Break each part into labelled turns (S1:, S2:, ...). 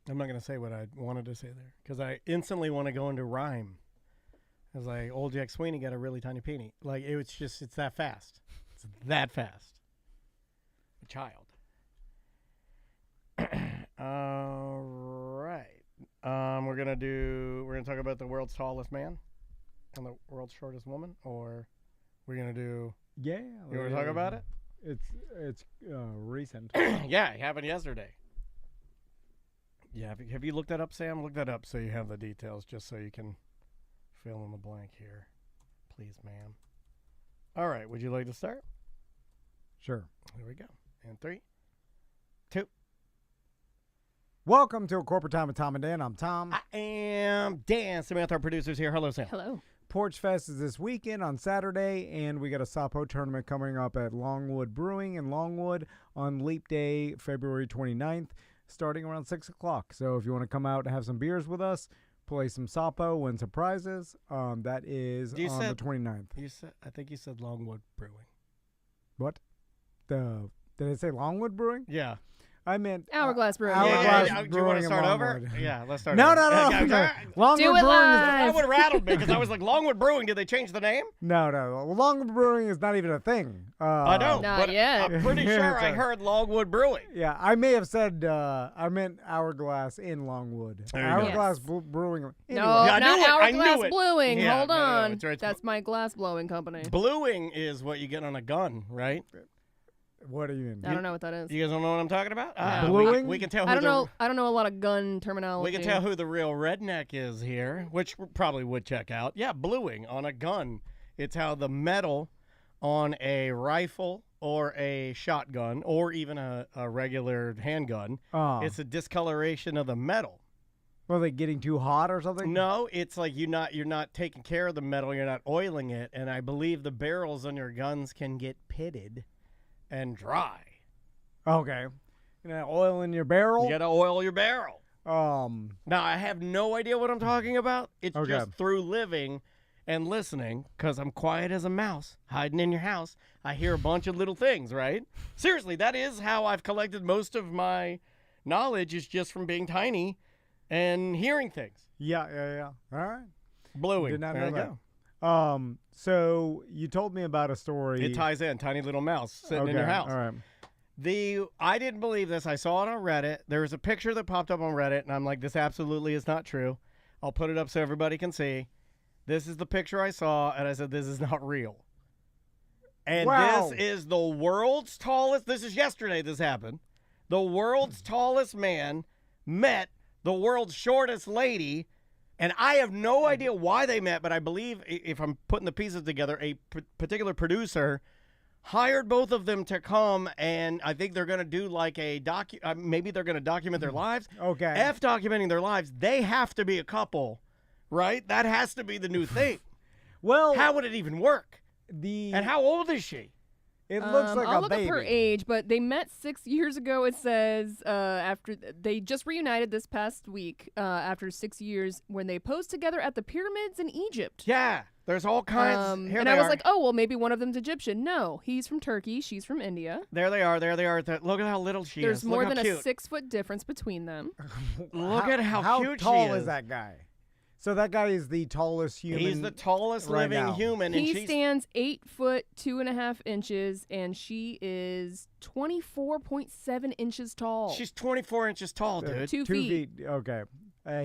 S1: I'm not going to say what I wanted to say there because I instantly want to go into rhyme. I was like, old Jack Sweeney got a really tiny peenie. Like, it's that fast. It's that fast. A child. All right. We're gonna talk about the world's tallest man and the world's shortest woman, or we're gonna do.
S2: Yeah.
S1: You want to talk about it?
S2: It's recent.
S1: Yeah, it happened yesterday. Yeah, have you looked that up, Sam? Look that up so you have the details, just so you can fill in the blank here, please, ma'am. All right, would you like to start?
S2: Sure.
S1: Here we go. And 3, 2.
S2: Welcome to A Corporate Time with Tom and Dan. I'm Tom.
S1: I am Dan. Samantha, our producer's here. Hello, Sam.
S3: Hello.
S2: Porch Fest is this weekend on Saturday, and we got a Sapo tournament coming up at Longwood Brewing in Longwood on Leap Day, February 29th, starting around 6 o'clock. So if you want to come out and have some beers with us, play some Sapo, win some prizes, that is on the 29th.
S1: I think you said Longwood Brewing.
S2: What? Did I say Longwood Brewing?
S1: Yeah.
S2: I meant
S3: Hourglass Brewing.
S2: Hourglass
S1: Do you
S2: Brewing
S1: want to
S2: in
S1: start over?
S2: Longwood.
S1: Yeah, let's start
S2: No.
S1: over.
S2: Longwood
S3: Do it
S2: Brewing
S3: live.
S1: That would have rattled me because I was like, Longwood Brewing, did they change the name?
S2: No. Longwood Brewing is not even a thing.
S1: I know.
S3: Not
S1: but
S3: yet.
S1: I'm pretty sure I heard Longwood Brewing.
S2: Yeah, I may have said I meant Hourglass in Longwood.
S1: There you go.
S2: Hourglass
S3: Yes.
S2: Brewing.
S3: No,
S2: Anyway.
S1: Yeah, I
S3: not
S1: knew it. I
S3: Hourglass
S1: knew it.
S3: Blowing.
S1: Yeah,
S3: Hold
S1: no,
S3: on.
S1: it's right.
S3: That's my glass blowing company.
S1: Bluing is what you get on a gun, right?
S2: What do you mean?
S3: I don't know what that is.
S1: You guys don't know what I'm talking about?
S2: Bluing?
S1: We can tell who
S3: I don't know a lot of gun terminology.
S1: We can tell who the real redneck is here, which we probably would check out. Yeah, bluing on a gun. It's how the metal on a rifle or a shotgun or even a regular handgun, it's a discoloration of the metal.
S2: Were they getting too hot or something?
S1: No, it's like you're not taking care of the metal, you're not oiling it, and I believe the barrels on your guns can get pitted and dry.
S2: Okay. You know, oil in your barrel?
S1: You gotta oil your barrel.
S2: Um,
S1: Now, I have no idea what I'm talking about. It's
S2: Okay.
S1: just through living and listening, because I'm quiet as a mouse, hiding in your house. I hear a bunch of little things, right? Seriously, that is how I've collected most of my knowledge, is just from being tiny and hearing things.
S2: yeah. All right.
S1: Bluing.
S2: Did not
S1: There
S2: know
S1: you
S2: that.
S1: go.
S2: So you told me about a story.
S1: It ties in. Tiny little mouse sitting in your house.
S2: All right.
S1: I didn't believe this. I saw it on Reddit. There was a picture that popped up on Reddit, and I'm like, this absolutely is not true. I'll put it up so everybody can see. This is the picture I saw, and I said, this is not real. And
S2: Wow.
S1: this is the world's tallest. This is yesterday this happened. The world's tallest man met the world's shortest lady. And I have no idea why they met, but I believe, if I'm putting the pieces together, a particular producer hired both of them to come, and I think they're going to do like a maybe they're going to document their lives.
S2: Okay.
S1: Documenting their lives, they have to be a couple, right? That has to be the new thing.
S2: Well,
S1: How would it even work? And how old is she?
S2: it looks like
S3: I'll
S2: a
S3: look
S2: baby.
S3: up her age, but they met 6 years ago. It says after they just reunited this past week after 6 years when they posed together at the pyramids in Egypt.
S1: Yeah, there's all kinds. Here
S3: and
S1: they
S3: I was
S1: are.
S3: like, oh well, maybe one of them's Egyptian. No, he's from Turkey. She's from India.
S1: There they are. Look at how little she
S3: There's
S1: is.
S3: more
S1: Look
S3: than
S1: how
S3: a
S1: cute.
S3: 6 foot difference between them.
S1: Look at how cute
S2: tall
S1: she
S2: is that guy? So that guy is the tallest human.
S1: He's the tallest
S2: right
S1: living
S2: now.
S1: human, and
S3: He
S1: she's
S3: stands 8 foot 2.5 inches, and she is 24.7 inches tall.
S1: she's 24 inches tall, dude.
S3: 2 feet.
S2: Okay.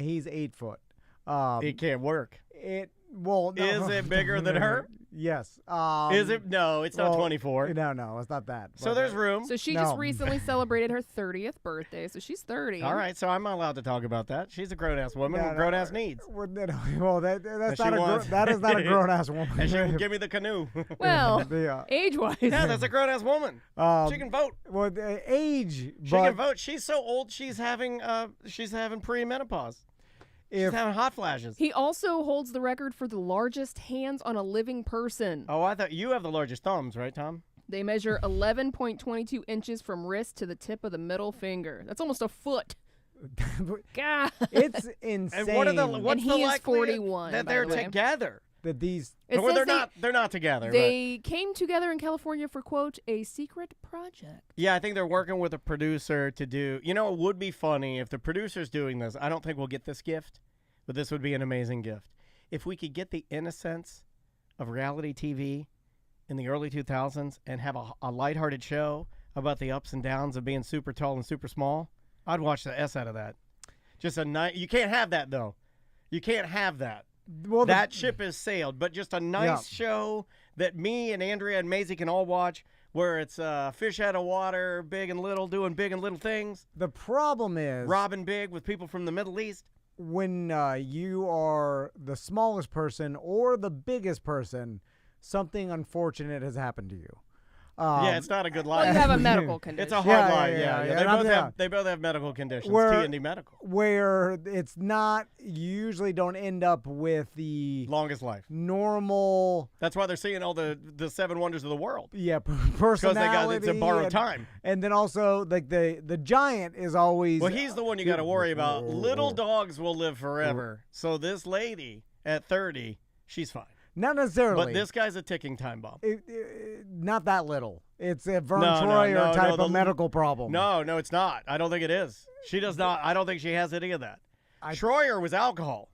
S2: He's 8 foot.
S1: It can't work.
S2: No.
S1: Is it bigger than her?
S2: Yes.
S1: Is it? No, it's not
S2: well,
S1: 24.
S2: No, it's not that.
S1: So
S2: But,
S1: there's room.
S3: So she
S2: No.
S3: just recently celebrated her 30th birthday, so she's 30.
S1: All right, so I'm allowed to talk about that. She's a grown-ass woman with grown-ass needs.
S2: Well, that's
S1: That
S2: not
S1: she wants.
S2: that is not a grown ass woman.
S1: And she will give me the canoe.
S3: Well,
S2: Yeah.
S3: age-wise.
S1: Yeah, that's a grown-ass woman. She can vote.
S2: Well, the age,
S1: She
S2: but
S1: can vote. She's so old, she's having pre-menopause. She's
S2: if
S1: having hot flashes.
S3: He also holds the record for the largest hands on a living person.
S1: Oh, I thought you have the largest thumbs, right, Tom?
S3: They measure 11.22 inches from wrist to the tip of the middle finger. That's almost a foot. God.
S2: it's insane.
S1: And what's
S3: And
S1: the
S3: he is
S1: likelihood
S3: 41,
S1: that
S3: by
S1: they're
S3: the way.
S1: together?
S2: that these.
S3: It
S1: Or
S3: says
S1: they're not together.
S3: They came together in California for, quote, a secret project.
S1: But yeah, I think they're working with a producer to do. You know, it would be funny if the producer's doing this. I don't think we'll get this gift, but this would be an amazing gift. If we could get the innocence of reality TV in the early 2000s and have a lighthearted show about the ups and downs of being super tall and super small, I'd watch the S out of that. Just a nice. You can't have that though. You can't have that.
S2: Well,
S1: That ship has sailed. But just a nice show that me and Andrea and Maisie can all watch, where it's fish out of water, big and little, doing big and little things.
S2: the problem is
S1: Robbing big with people from the Middle East.
S2: when you are the smallest person or the biggest person, something unfortunate has happened to you.
S1: Yeah, it's not a good
S3: Well,
S1: life.
S3: you have a medical condition.
S1: It's a hard
S2: Yeah,
S1: life.
S2: yeah,
S1: Yeah.
S2: yeah.
S1: They both have medical conditions.
S2: Where-
S1: T&D medical.
S2: Where it's not, you usually don't end up with the
S1: Longest life.
S2: normal,
S1: That's why they're seeing all the 7 wonders of the world.
S2: personality.
S1: Because they got it's a borrowed
S2: and,
S1: time.
S2: And then also, like, the giant is always.
S1: Well, he's the one you got to worry about. Little dogs will live forever. So this lady at 30, she's fine.
S2: Not necessarily.
S1: But this guy's a ticking time bomb.
S2: Not that little. It's a Vern
S1: No,
S2: Troyer type
S1: the-
S2: of medical problem.
S1: No, it's not. I don't think it is. She does not. I don't think she has any of that. Troyer was alcohol.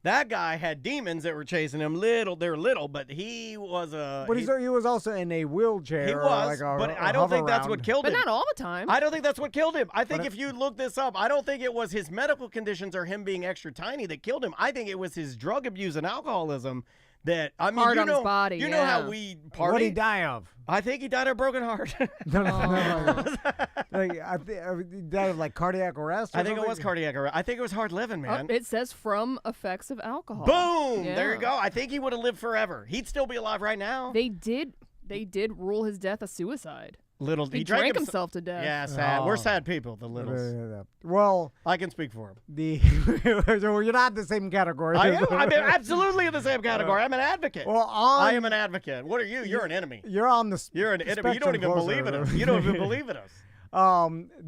S1: That guy had demons that were chasing him. They're little, but he was a.
S2: But he was also in a wheelchair.
S1: He
S2: or
S1: was,
S2: like
S1: but I don't think that's what killed
S3: But
S1: him.
S3: not all the time.
S1: I don't think that's what killed him. I think
S2: But
S1: if you look this up, I don't think it was his medical conditions or him being extra tiny that killed him. I think it was his drug abuse and alcoholism that, I mean,
S3: Hard
S1: you
S3: on
S1: know,
S3: his body,
S1: you know how
S3: yeah.
S1: we party.
S2: What did he die of?
S1: I think he died of a broken heart.
S2: No.
S3: Oh.
S2: Like, he died of like cardiac arrest. Or
S1: I think it was
S2: something?
S1: cardiac arrest. I think it was hard living,
S3: Oh,
S1: man.
S3: it says from effects of alcohol.
S1: Boom! There you
S3: Yeah.
S1: go. I think he would have lived forever. He'd still be alive right now.
S3: They did rule his death a suicide. He drank himself to death.
S1: Yeah, sad.
S2: Oh.
S1: We're sad people, the littles.
S2: Well,
S1: I can speak for him.
S2: you're not the same category.
S1: I am. I'm absolutely in the same category. I'm an advocate.
S2: Well,
S1: I am an advocate. What are you? You're an enemy.
S2: You're on the.
S1: You're an enemy. You don't even believe in us. You don't even believe in us.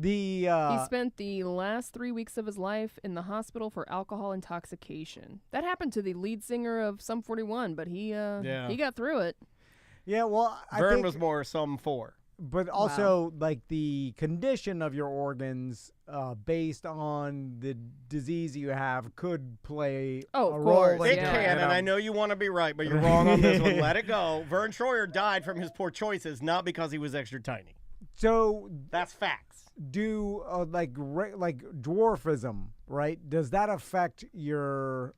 S3: He spent the last 3 weeks of his life in the hospital for alcohol intoxication. That happened to the lead singer of Sum 41, but he got through it.
S2: Yeah, well, I
S1: Vern
S2: think,
S1: was more Sum 4.
S2: but also like the condition of your organs, based on the disease you have, could play
S3: Oh,
S2: a
S3: of
S2: role.
S3: course,
S2: in
S1: It
S2: that,
S3: yeah.
S1: can,
S2: you
S1: and
S2: know?
S1: I know you want to be right, but you're wrong on this one. Let it go. Vern Troyer died from his poor choices, not because he was extra tiny.
S2: So
S1: That's facts.
S2: do like dwarfism, right? Does that affect your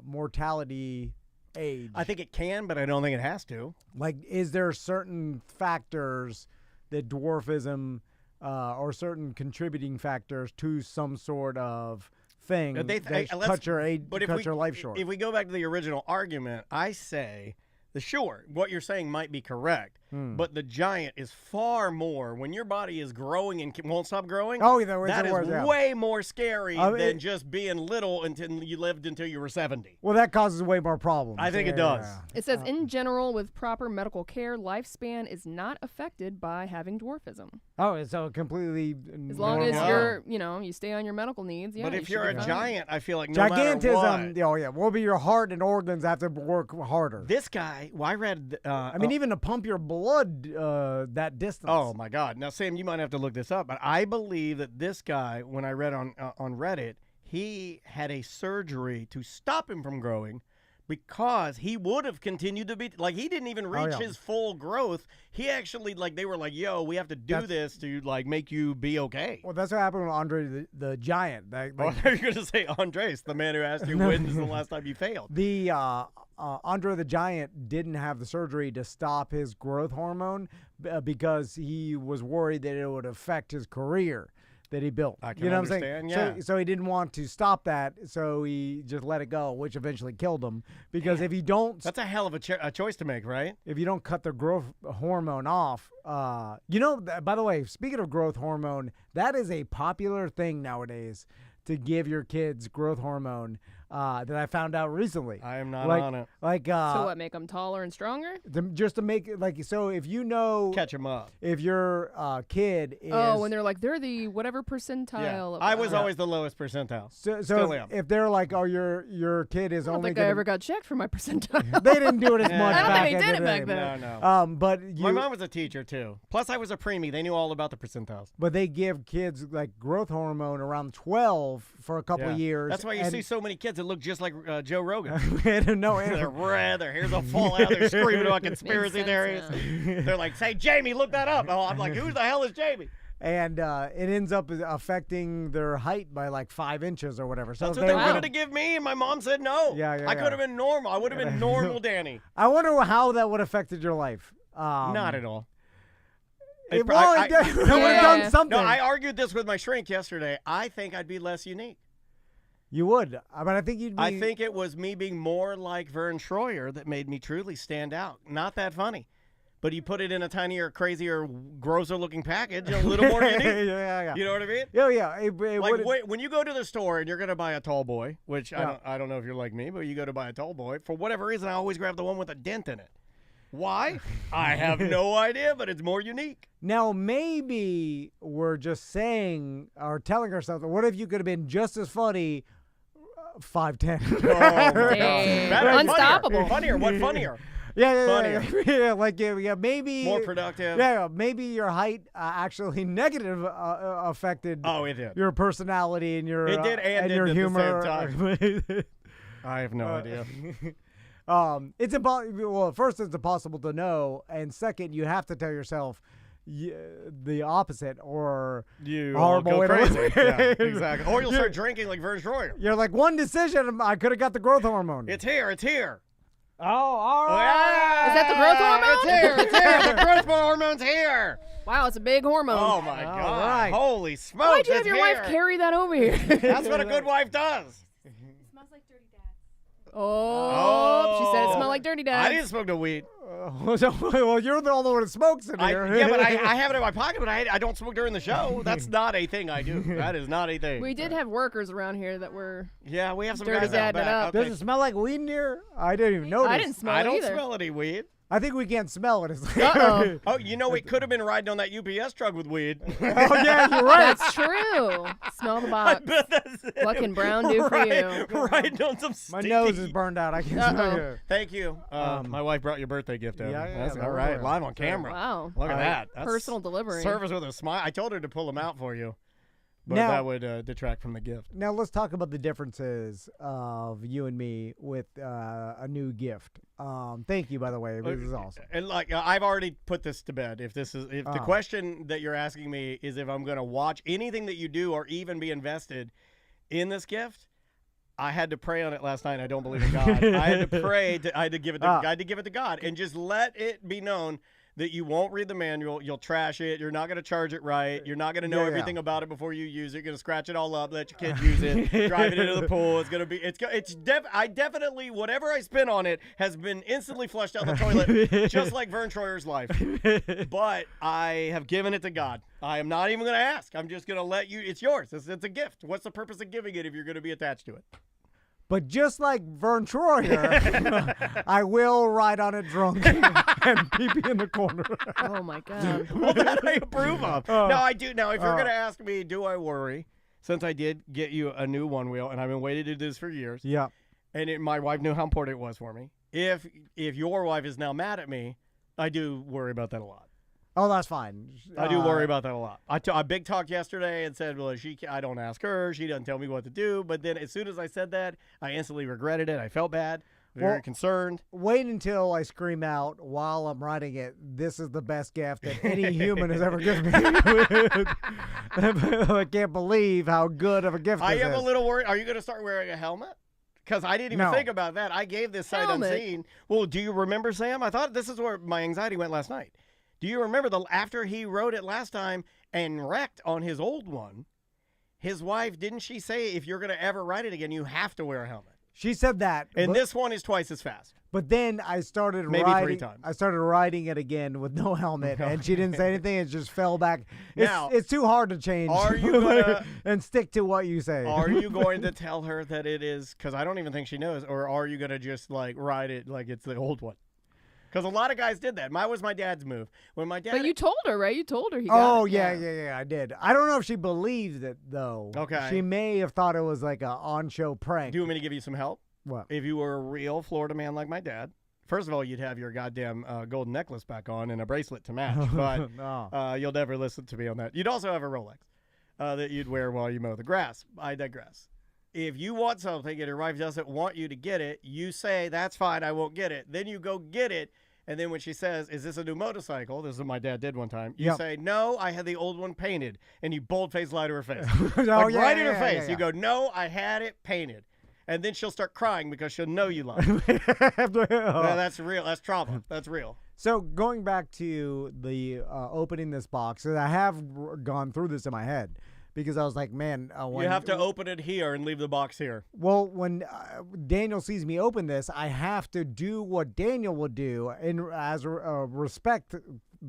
S2: mortality age?
S1: I think it can, but I don't think it has to.
S2: Like, is there certain factors that dwarfism or certain contributing factors to some sort of thing that cut your age, cut your life short?
S1: If we go back to the original argument, I say sure, what you're saying might be correct, but the giant is far more, when your body is growing and won't stop growing,
S2: Oh, yeah,
S1: that is
S2: yeah.
S1: way more scary
S2: I mean,
S1: than just being little until you lived until you were 70.
S2: Well, that causes way more problems.
S1: I think it does.
S3: It says, in general, with proper medical care, lifespan is not affected by having dwarfism.
S2: Oh, so completely.
S3: As long as
S1: Yeah.
S3: you stay on your medical needs. Yeah,
S1: But
S3: you
S1: if
S3: should
S1: you're
S3: be
S1: a
S3: fine.
S1: giant, I feel like no matter
S2: gigantism.
S1: what.
S2: Oh yeah, will be your heart and organs have to work harder.
S1: This guy, well, I read.
S2: I mean, even to pump your blood that distance.
S1: Oh my God! Now, Sam, you might have to look this up, but I believe that this guy, when I read on Reddit, he had a surgery to stop him from growing, because he would have continued to be like he didn't even reach his full growth. He actually they were like, "Yo, we have to do this to make you be okay."
S2: Well, that's what happened with Andre the Giant.
S1: Oh, you're gonna say Andres, the man who asked you when's the last time you failed.
S2: The Andre the Giant didn't have the surgery to stop his growth hormone because he was worried that it would affect his career that he built.
S1: I can
S2: you know what I'm
S1: understand,
S2: saying?
S1: yeah.
S2: So he didn't want to stop that, so he just let it go, which eventually killed him. Because if you don't,
S1: That's a hell of a choice to make, right?
S2: if you don't cut the growth hormone off, by the way, speaking of growth hormone, that is a popular thing nowadays to give your kids growth hormone. that I found out recently.
S1: I am not on it.
S2: Like,
S3: so what, make them taller and stronger?
S2: Just to make it, like, so if you know.
S1: Catch them up.
S2: If your kid is.
S3: Oh, when they're like, they're the whatever percentile.
S1: Yeah. I was always the lowest percentile.
S2: So if they're like, oh, your kid is
S3: I don't
S2: only.
S3: think I ever got checked for my percentile.
S2: They didn't do it as much.
S3: I don't
S2: back
S3: think they did it back
S2: then.
S3: then.
S1: No.
S2: But
S1: my mom was a teacher too. Plus, I was a preemie. They knew all about the percentiles.
S2: But they give kids like growth hormone around 12 for a couple of years.
S1: That's why you see so many kids that look just like Joe Rogan.
S2: No,
S1: they're red. Their hair's all fall out. They're screaming about conspiracy theories. They're like, "Say, Jamie, look that up." Oh, I'm like, "Who the hell is Jamie?"
S2: And it ends up affecting their height by like 5 inches or whatever. So
S1: that's what they wanted to give me, and my mom said no. I could have been normal. I would have been normal, Danny.
S2: I wonder how that would have affected your life.
S1: Not at all.
S2: It would have done something.
S1: No, I argued this with my shrink yesterday. I think I'd be less unique.
S2: You would, but I think you'd be.
S1: I think it was me being more like Vern Troyer that made me truly stand out. Not that funny. But you put it in a tinier, crazier, grosser-looking package, a little more unique.
S2: Yeah.
S1: You know what I mean?
S2: Yeah.
S1: Like when you go to the store and you're going to buy a tall boy, which I don't know if you're like me, but you go to buy a tall boy, for whatever reason, I always grab the one with a dent in it. Why? I have no idea, but it's more unique.
S2: Now, maybe we're just saying or telling ourselves, what if you could have been just as funny 5'10"?
S1: Oh, better,
S3: unstoppable.
S1: Funnier. What funnier?
S2: Yeah, like maybe
S1: more productive.
S2: Yeah, maybe your height actually negative affected.
S1: Oh, it did.
S2: Your personality and your
S1: it did and
S2: your humor.
S1: At the same time. I have no idea.
S2: It's impossible. Well, first, it's impossible to know, and second, you have to tell yourself the opposite, or
S1: you
S2: horrible
S1: go crazy. Yeah, exactly. Or you'll start drinking like Vern Troyer.
S2: You're like, one decision, I could have got the growth hormone.
S1: It's here. It's here.
S2: Oh, all right.
S3: Yeah. Is that the growth hormone?
S1: It's here. It's here. The growth hormone's here.
S3: Wow, it's a big hormone.
S1: Oh my God!
S2: Right.
S1: Holy smokes!
S3: Why'd you have your wife carry that over here?
S1: That's what a good wife does.
S4: It smells like dirty dad.
S3: Oh, she said it smelled like dirty dad.
S1: I didn't smoke no weed.
S2: Well, you're the only one that smokes in here.
S1: Yeah, but I have it in my pocket, but I don't smoke during the show. That's not a thing I do. That is not a thing.
S3: We did have workers around here that were
S1: we have some
S3: dirty
S1: guys out back.
S3: up.
S2: Does it smell like weed in here? I didn't even notice.
S3: I didn't smell it
S1: either. I
S3: either.
S1: don't smell any weed.
S2: I think we can't smell it.
S3: Uh-oh.
S1: Oh, you know, we could have been riding on that UPS truck with weed.
S2: Oh, yeah, you're right.
S3: That's true. Smell the box.
S1: I bet that's it.
S3: What can Brown do for you?
S1: Riding on some
S2: My
S1: stinky...
S2: nose is burned out. I can't smell it.
S1: Thank you. My wife brought your birthday gift over.
S2: Yeah,
S1: That's all right. Live on camera.
S3: Wow.
S1: Look at that. That's
S3: personal delivery.
S1: Service with a smile. I told her to pull them out for you, but
S2: Now-
S1: that would detract from the gift.
S2: Now let's talk about the differences of you and me with a new gift. Thank you, by the way. This is awesome.
S1: And like I've already put this to bed. If the question that you're asking me is if I'm going to watch anything that you do or even be invested in this gift, I had to pray on it last night. I don't believe in God. I had to pray. I had to give it to God, and just let it be known that you won't read the manual. You'll trash it. You're not going to charge it right. You're not going to know everything about it before you use it. You're going to scratch it all up, let your kid use it, drive it into the pool. It's going to be. I definitely whatever I spent on it has been instantly flushed down the toilet, just like Vern Troyer's life. But I have given it to God. I am not even going to ask. I'm just going to let you. It's yours. It's a gift. What's the purpose of giving it if you're going to be attached to it?
S2: But just like Vern Troyer, I will ride on it drunk and pee in the corner.
S3: Oh my God.
S1: Well, that I approve of. No, I do. Now, if you're going to ask me, do I worry? Since I did get you a new OneWheel, and I've been waiting to do this for years.
S2: Yeah.
S1: And my wife knew how important it was for me. If your wife is now mad at me, I do worry about that a lot.
S2: Oh, that's fine.
S1: I do worry about that a lot. I big talked yesterday and said, well, I don't ask her. She doesn't tell me what to do. But then as soon as I said that, I instantly regretted it. I felt bad, very concerned.
S2: Wait until I scream out while I'm writing it, this is the best gift that any human has ever given me. I can't believe how good of a gift this is.
S1: I am a little worried. Are you going to start wearing a helmet? Because I didn't even think about that. I gave this sight unseen. Well, do you remember, Sam? I thought this is where my anxiety went last night. Do you remember after he rode it last time and wrecked on his old one, his wife, didn't she say if you're going to ever ride it again, you have to wear a helmet?
S2: She said that.
S1: And this one is twice as fast.
S2: But then I started
S1: Maybe
S2: riding.
S1: 3 times.
S2: I started riding it again with no helmet, and she didn't say anything. It just fell back.
S1: Now,
S2: it's too hard to change.
S1: Are you gonna
S2: and stick to what you say?
S1: Are you going to tell her that it is? Because I don't even think she knows. Or are you gonna just like ride it like it's the old one? Because a lot of guys did that. Mine was my dad's move. When my dad.
S3: But you told her, right? You told her he got it.
S2: Yeah, I did. I don't know if she believed it though.
S1: Okay.
S2: She may have thought it was like a on-show prank.
S1: Do you want me to give you some help?
S2: What?
S1: If you were a real Florida man like my dad, first of all, you'd have your goddamn golden necklace back on and a bracelet to match. But
S2: No.
S1: you'll never listen to me on that. You'd also have a Rolex that you'd wear while you mow the grass. I digress. If you want something and your wife doesn't want you to get it, you say, that's fine, I won't get it. Then you go get it. And then when she says, is this a new motorcycle? This is what my dad did one time. You say, no, I had the old one painted. And you boldface lie to her face. Right in her face.
S2: Yeah.
S1: You go, no, I had it painted. And then she'll start crying because she'll know you lied. That's real. That's trauma. That's real.
S2: So going back to the opening this box, I have gone through this in my head. Because I was like, man.
S1: You have to open it here and leave the box here.
S2: Well, when Daniel sees me open this, I have to do what Daniel would do as respect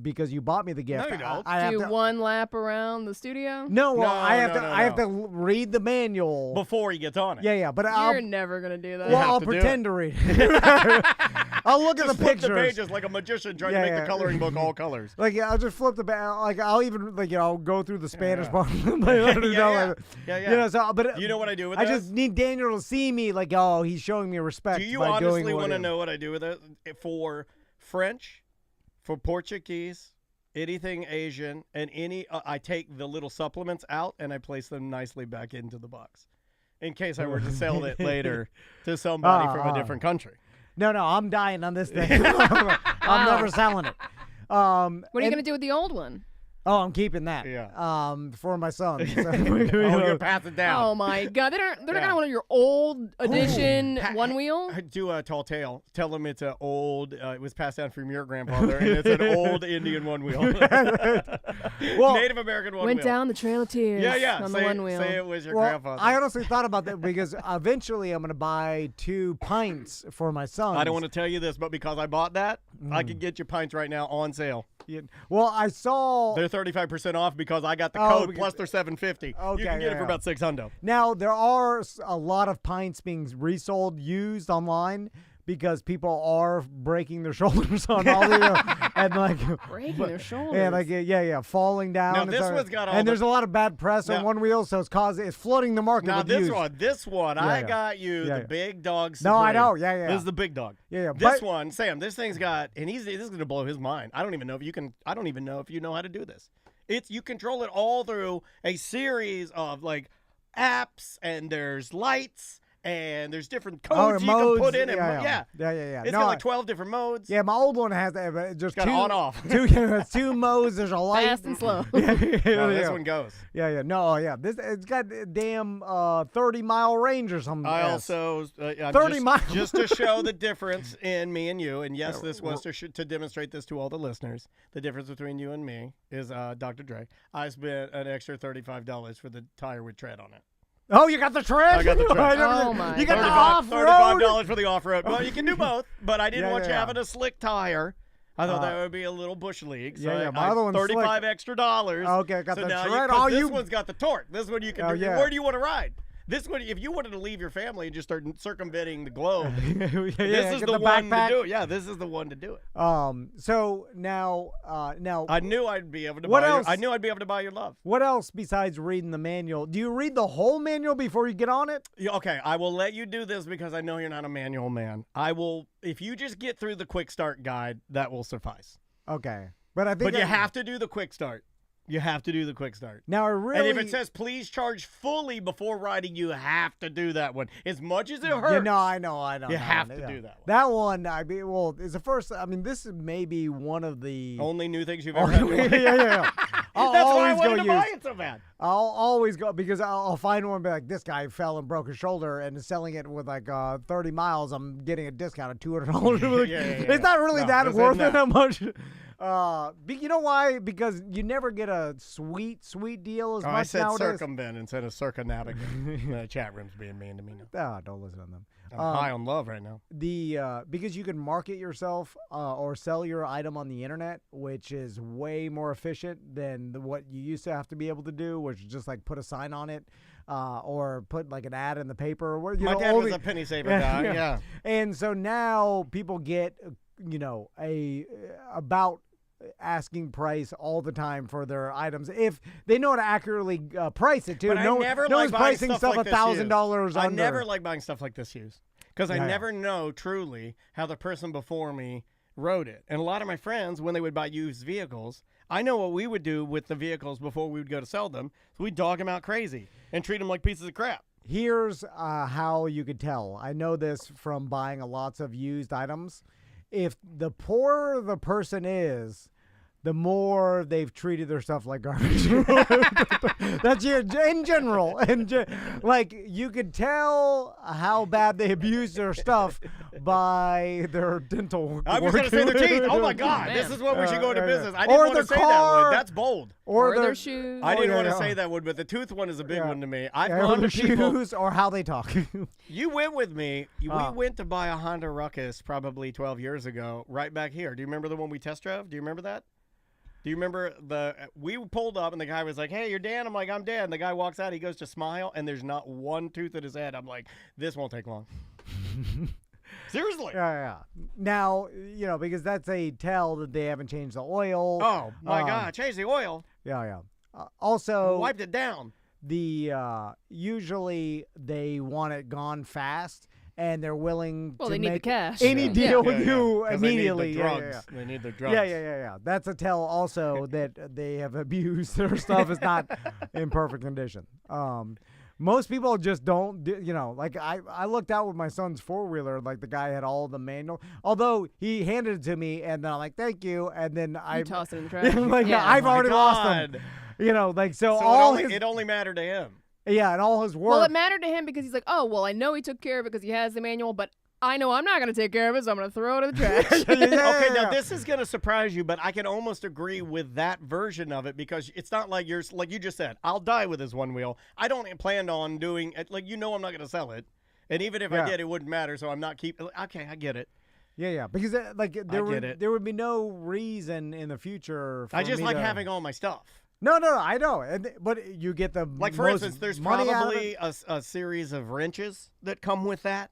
S2: because you bought me the gift.
S1: No, you don't.
S2: I have
S3: Do
S2: to,
S3: one lap around the studio?
S2: No, well,
S1: No,
S2: I have
S1: no,
S2: to.
S1: no,
S2: I have
S1: no.
S2: to read the manual
S1: Before he gets on it.
S2: Yeah, but
S3: You're never going to do that.
S2: well,
S1: have
S2: I'll
S1: to do
S2: pretend to read it. I'll look at
S1: Just
S2: the
S1: flip the
S2: pictures.
S1: pages like a magician trying to make the coloring book all colors.
S2: Like I'll just flip the like I'll even I'll go through the Spanish part.
S1: Yeah.
S2: So but
S1: You know what I do with
S2: I
S1: this?
S2: just need Daniel to see me like, oh, he's showing me respect.
S1: Do you
S2: by
S1: honestly
S2: doing
S1: want to
S2: what
S1: know what I do with it? For French, for Portuguese, anything Asian, and any, I take the little supplements out and I place them nicely back into the box, in case I were to sell it later to somebody from a different country.
S2: No, I'm dying on this thing. I'm never selling it.
S3: What are you going to do with the old one?
S2: Oh, I'm keeping that.
S1: Yeah.
S2: For my son. So,
S1: You're gonna pass it down.
S3: Oh my God! They're not gonna want your old edition one wheel.
S1: Do a tall tale. Tell them it's an old. It was passed down from your grandfather, and it's an old Indian one wheel. Native American one
S3: Went
S1: wheel.
S3: down the Trail of Tears. On the one wheel.
S1: Say it was your
S2: well,
S1: grandfather.
S2: I honestly thought about that because eventually I'm going to buy 2 pints for my son.
S1: I don't want to tell you this, but because I bought that, I can get your pints right now on sale.
S2: Well, I saw.
S1: They're 35% off because I got the code plus they're $750.
S2: Okay,
S1: You can get it for about $600.
S2: Now, there are a lot of pints being resold, used online because people are breaking their shoulders on all the and like
S3: breaking their shoulders.
S2: Yeah, like falling down.
S1: Now
S2: and
S1: this
S2: stuff.
S1: one's got all
S2: and
S1: the-
S2: there's a lot of bad press on one wheel, so it's flooding the market
S1: Now
S2: with
S1: this one, I got you
S2: Yeah,
S1: the
S2: yeah.
S1: big dog.
S2: No, I
S1: Supreme.
S2: know. Yeah.
S1: This is the big dog.
S2: Yeah.
S1: This one, Sam. This thing's got, and this is gonna blow his mind. I don't even know if you can. I don't even know if you know how to do this. You control it all through a series of like apps, and there's lights, and there's different codes you
S2: modes,
S1: can put in.
S2: Yeah.
S1: It's got like 12 different modes.
S2: Yeah, my old one has that, but it's just
S1: Got
S2: two
S1: on off.
S2: two modes. There's a light.
S3: Fast and slow.
S1: This one goes.
S2: Yeah. No, yeah. It's got a damn 30-mile range or something.
S1: I also
S2: 30 miles.
S1: just to show the difference in me and you. And yes, this was to demonstrate this to all the listeners. The difference between you and me is Dr. Dre. I spent an extra $35 for the tire with tread on it.
S2: Oh, you got the tread?
S1: I got the tread.
S3: Oh my!
S2: You got the
S1: $35
S2: off-road?
S1: for the off-road. Well, you can do both, but I didn't want you
S2: yeah.
S1: having a slick tire. I thought that would be a little bush league. So
S2: Yeah, my other one's
S1: $35
S2: slick.
S1: extra dollars.
S2: Okay, got
S1: so
S2: the
S1: now
S2: tread.
S1: this one's got the torque. This one you can do.
S2: yeah.
S1: Where do you want to ride? This one, if you wanted to leave your family and just start circumventing the globe, this is the one to do it. Yeah, this is the one to do it.
S2: So now,
S1: I knew I'd be able to.
S2: What else?
S1: I knew I'd be able to buy your love.
S2: what else besides reading the manual? Do you read the whole manual before you get on it?
S1: Yeah, okay, I will let you do this because I know you're not a manual man. I will, if you just get through the quick start guide, that will suffice.
S2: Okay, but I think
S1: But you have to do the quick start. You have to do the quick start.
S2: Now, I really.
S1: And if it says please charge fully before riding, you have to do that one. As much as it hurts.
S2: Yeah, no, I know.
S1: You have to do that one.
S2: That one, it's the first. I mean, this is maybe one of the
S1: Only new things you've ever had.
S2: yeah. I'll
S1: That's why I
S2: always
S1: wanted
S2: go
S1: to buy
S2: use.
S1: it so bad.
S2: I'll always go because I'll find one and be like, this guy fell and broke his shoulder and is selling it with like 30 miles. I'm getting a discount of $200.
S1: Yeah.
S2: It's not really
S1: No,
S2: that
S1: this
S2: worth
S1: isn't
S2: it that much. You know why? Because you never get a sweet deal as much
S1: I said
S2: nowadays.
S1: Circumvent instead of circumnavigate. The chat room's being mean to me now.
S2: Don't listen to them.
S1: I'm high on love right now.
S2: Because you can market yourself or sell your item on the internet, which is way more efficient than what you used to have to be able to do, which is just like put a sign on it or put like an ad in the paper.
S1: My dad was a penny saver guy. Yeah.
S2: And so now people get about asking price all the time for their items if they know how to accurately price it too.
S1: But
S2: no one's pricing stuff
S1: like
S2: $1,000 under.
S1: I never like buying stuff like this used because I never know truly how the person before me wrote it. And a lot of my friends, when they would buy used vehicles, I know what we would do with the vehicles before we would go to sell them. So we'd dog them out crazy and treat them like pieces of crap.
S2: Here's how you could tell. I know this from buying lots of used items. If the poorer the person is, the more they've treated their stuff like garbage. That's in general. Like, you could tell how bad they abuse their stuff by their dental
S1: I was going to say their teeth. Oh, my God. This is what we should go into business. I didn't want to say that one. That's bold.
S2: Or
S3: their shoes.
S1: I didn't want to say that one, but the tooth one is a big one to me. I've
S2: or
S1: gone
S2: their
S1: to people.
S2: shoes or how they talk.
S1: You went with me. We went to buy a Honda Ruckus probably 12 years ago right back here. Do you remember the one we test drove? Do you remember that? Do you remember we pulled up and the guy was like, "Hey, you're Dan." I'm like, "I'm Dan." The guy walks out. He goes to smile, and there's not one tooth in his head. I'm like, "This won't take long." Seriously.
S2: Yeah. Now, because that's a tell that they haven't changed the oil.
S1: Oh, my God. Change the oil.
S2: Yeah. Also,
S1: wiped it down.
S2: Usually they want it gone fast. And they're willing to
S3: need
S2: make
S3: the cash.
S2: any deal with you immediately.
S1: They need the drugs.
S2: Yeah. That's a tell also that they have abused their stuff is not in perfect condition. Most people just don't do, like I looked out with my son's four-wheeler, like the guy had all the manual, although he handed it to me and then I'm like, thank you. And then I
S3: tossed it in the trash.
S2: I've already lost them. So
S1: it only mattered to him.
S2: Yeah, and all his work.
S3: Well, it mattered to him because he's like, oh, well, I know he took care of it because he has the manual, but I know I'm not going to take care of it, so I'm going to throw it in the trash.
S1: Okay, now this is going to surprise you, but I can almost agree with that version of it because it's not like like you just said, I'll die with this one wheel. I don't plan on doing it. Like, I'm not going to sell it. And even if I did, it wouldn't matter, so I'm not keeping. Okay, I get it.
S2: Yeah, because there would be no reason in the future for
S1: I just
S2: me
S1: like
S2: to...
S1: having all my stuff.
S2: No, I know. But you get the
S1: like, for instance, there's probably a series of wrenches that come with that.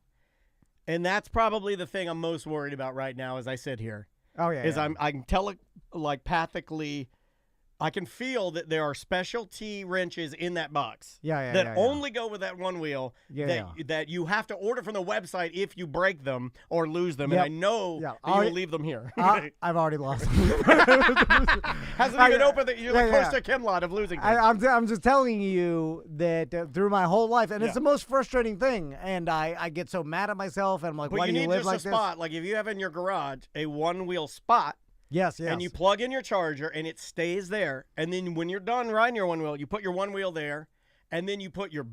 S1: And that's probably the thing I'm most worried about right now as I sit here.
S2: Oh, yeah.
S1: I can telepathically, I can feel that there are specialty wrenches in that box that only go with that one wheel that you have to order from the website if you break them or lose them. And I know that you'll leave them here.
S2: I've already lost them.
S1: Hasn't even opened you're like close to Kinlot of losing things.
S2: I'm just telling you that through my whole life, and it's the most frustrating thing, and I get so mad at myself, and I'm like, why do you live like this?
S1: But you need just a spot. Like, if you have in your garage a one-wheel spot,
S2: Yes.
S1: And you plug in your charger, and it stays there. And then when you're done riding your one wheel, you put your one wheel there, and then you put your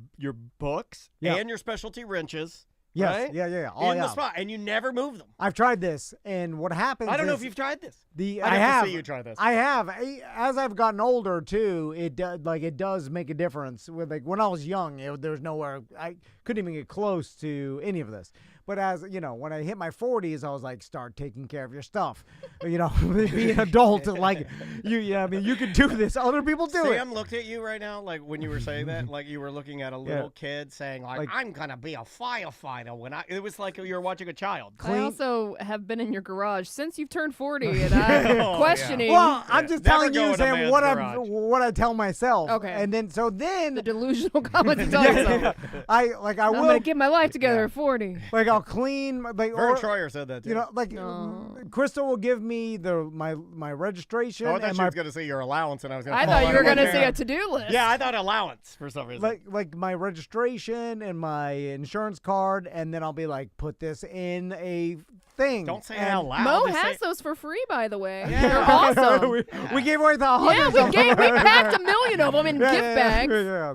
S1: books and your specialty wrenches.
S2: Yes.
S1: Right?
S2: Yeah.
S1: In the spot, and you never move them.
S2: I've tried this, and what happens
S1: I don't know if you've tried this.
S2: I have.
S1: To see you try this.
S2: I have. As I've gotten older too, it does make a difference. With when I was young, there was nowhere I couldn't even get close to any of this. But as when I hit my 40s, I was like, start taking care of your stuff. Be an adult. Like you could do this. Other people do it.
S1: Sam looked at you right now, like when you were saying that, like you were looking at a little kid saying, like I'm gonna be a firefighter. It was like you were watching a child.
S3: I also have been in your garage since you've turned 40, and I'm questioning.
S2: Well, I'm just telling you, Sam, what I tell myself.
S3: Okay.
S2: And then
S3: the delusional comments tell yourself.
S2: I'm
S3: gonna get my life together at 40.
S2: Like I'll clean. Vern
S1: Troyer said that too.
S2: Crystal will give me my registration.
S1: I thought she was going to say your allowance, and I
S3: thought you were going to say a to-do list.
S1: Yeah, I thought allowance for some reason.
S2: Like my registration and my insurance card, and then I'll be like, put this in a thing.
S1: Don't say it out loud.
S3: Mo has those for free, by the way.
S1: Yeah.
S3: They're awesome.
S2: we gave away the hundreds.
S3: Yeah, we packed 1 million of them in gift bags.
S2: Yeah.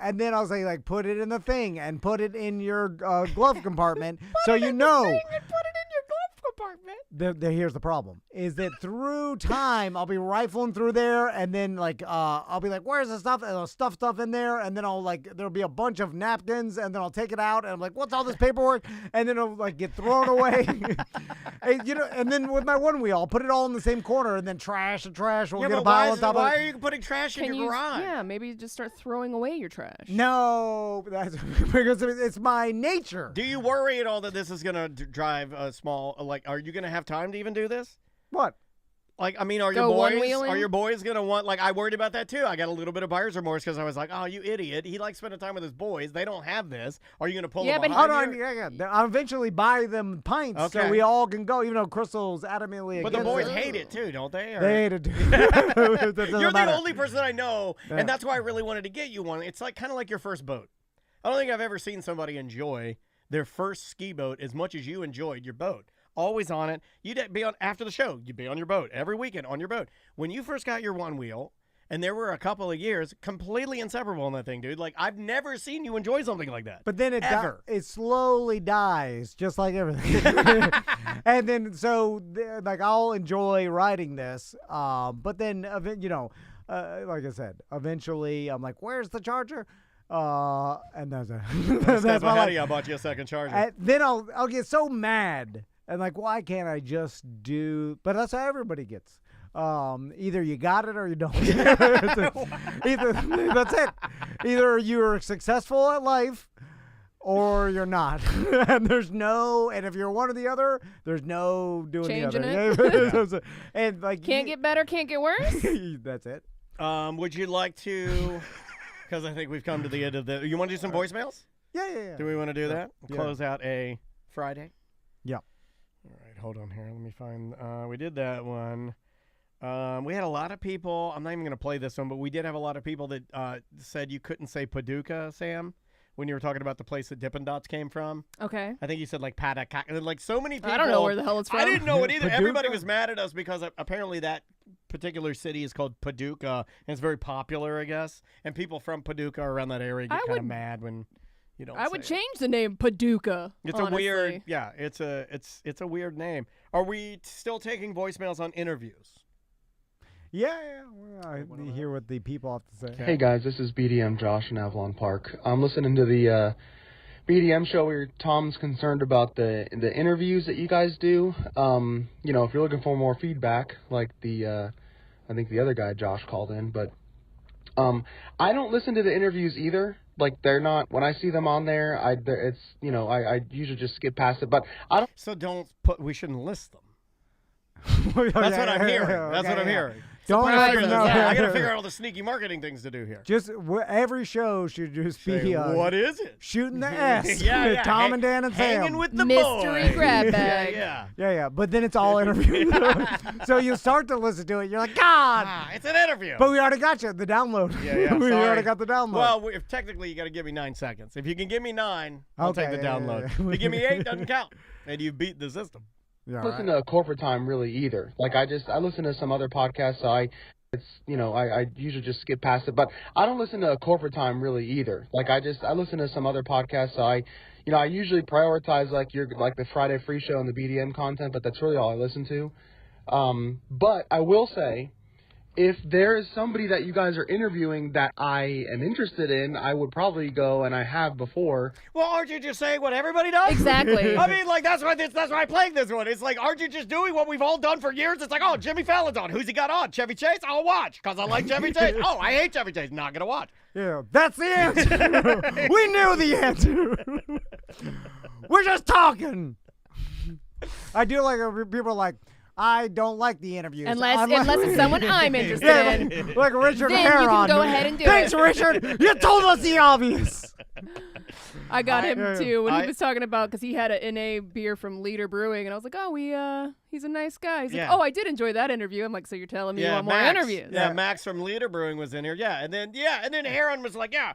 S2: And then I'll say, like, put it in the thing and put it in your glove compartment so you know.
S3: Put it in your glove compartment.
S1: apartment.
S2: Here's the problem: is that through time, I'll be rifling through there, and then like I'll be like, "Where's the stuff?" And I'll stuff stuff in there, and then I'll like there'll be a bunch of napkins, and then I'll take it out, and I'm like, "What's all this paperwork?" And then it'll like get thrown away. And, and then with my OneWheel, I'll put it all in the same corner, and then trash and trash will get a pile on top of it.
S1: Why are you putting trash in your garage?
S3: Yeah, maybe just start throwing away your trash.
S2: No, that's because it's my nature.
S1: Do you worry at all that this is going to drive a small, like, are you going to have time to even do this?
S2: What?
S1: Like, I mean, are your boys going to want, like, I worried about that too. I got a little bit of buyer's remorse because I was like, oh, you idiot. He likes spending time with his boys. They don't have this. Are you going to pull them behind you?
S2: I'll eventually buy them pints so we all can go, even though Crystal's adamantly against it.
S1: But the boys hate it too, don't they?
S2: They hate it too.
S1: You're the only person I know, and that's why I really wanted to get you one. It's like kind of like your first boat. I don't think I've ever seen somebody enjoy their first ski boat as much as you enjoyed your boat. Always on it. You'd be on after the show. You'd be on your boat every weekend on your boat. When you first got your OneWheel, and there were a couple of years completely inseparable in that thing, dude. Like I've never seen you enjoy something like that.
S2: But then it slowly dies, just like everything. And then like I'll enjoy riding this, but then like I said, eventually I'm like, where's the charger? And that's
S1: my life. I bought you a second charger.
S2: And then I'll get so mad. And like, why can't I just do? But that's how everybody gets. Either you got it or you don't. Either that's it. Either you're successful at life, or you're not. And and if you're one or the other, there's no doing
S3: changing
S2: the other. It. And like,
S3: can't get better, can't get worse.
S2: That's it.
S1: Would you like to? Because I think we've come to the end of the. You want to do some voicemails?
S2: Yeah.
S1: Do we want to do that? Close out a Friday.
S2: Yeah.
S1: All right, hold on here. Let me find. We did that one. We had a lot of people. I'm not even going to play this one, but we did have a lot of people that said you couldn't say Paducah, Sam, when you were talking about the place that Dippin' Dots came from.
S3: Okay.
S1: I think you said like Paducah. Like so many people.
S3: I don't know where the hell it's from.
S1: I didn't know it either. Everybody was mad at us because apparently that particular city is called Paducah, and it's very popular, I guess. And people from Paducah around that area get kind of mad when.
S3: I would change the name Paducah.
S1: It's
S3: honestly.
S1: a weird, it's a weird name. Are we still taking voicemails on interviews?
S2: Yeah. I hear what the people have to say.
S5: Okay. Hey guys, this is BDM Josh in Avalon Park. I'm listening to the BDM show where Tom's concerned about the interviews that you guys do. If you're looking for more feedback, like I think the other guy Josh called in, but I don't listen to the interviews either. Like they're not when I see them on there. I usually just skip past it. But I don't.
S1: So we shouldn't list them. That's what I'm hearing. That's what I'm hearing. I got to figure out all the sneaky marketing things to do here.
S2: Just every show should just be
S1: what is it?
S2: Shooting the S.
S1: Yeah.
S2: Tom and Dan and Sam.
S1: Hanging with the
S3: mystery grab bag.
S2: Yeah. But then it's all interview. So you start to listen to it. You're like, God,
S1: it's an interview.
S2: But we already got you the download.
S1: Yeah.
S2: We already got the download.
S1: Well, if technically you got to give me 9 seconds. If you can give me 9, I'll take the download. If you give me 8, doesn't count, and you beat the system.
S5: I don't listen to corporate time really either. Like I listen to some other podcasts. So I usually just skip past it. But I don't listen to corporate time really either. Like I listen to some other podcasts. So I usually prioritize like the Friday Free Show and the BDM content. But that's really all I listen to. But I will say, if there is somebody that you guys are interviewing that I am interested in, I would probably go, and I have before.
S1: Well, aren't you just saying what everybody does?
S3: Exactly.
S1: I mean, like, that's why I'm playing this one. It's like, aren't you just doing what we've all done for years? It's like, oh, Jimmy Fallon's on. Who's he got on? Chevy Chase? I'll watch because I like Chevy Chase. Oh, I hate Chevy Chase. Not going to watch.
S2: Yeah, that's the answer. We knew the answer. We're just talking. I do like people are like, I don't like the interviews.
S3: Unless it's someone I'm interested in.
S2: Like Richard
S3: then
S2: Herron.
S3: You can go ahead and do
S2: Thanks,
S3: it.
S2: Richard. You told us the obvious.
S3: I got him too when he was talking about because he had an NA beer from Leader Brewing, and I was like, oh, he's a nice guy. He's like, oh, I did enjoy that interview. I'm like, so you're telling me you want more interviews?
S1: Yeah, Max from Leader Brewing was in here. Yeah, and then Herron was like, yeah.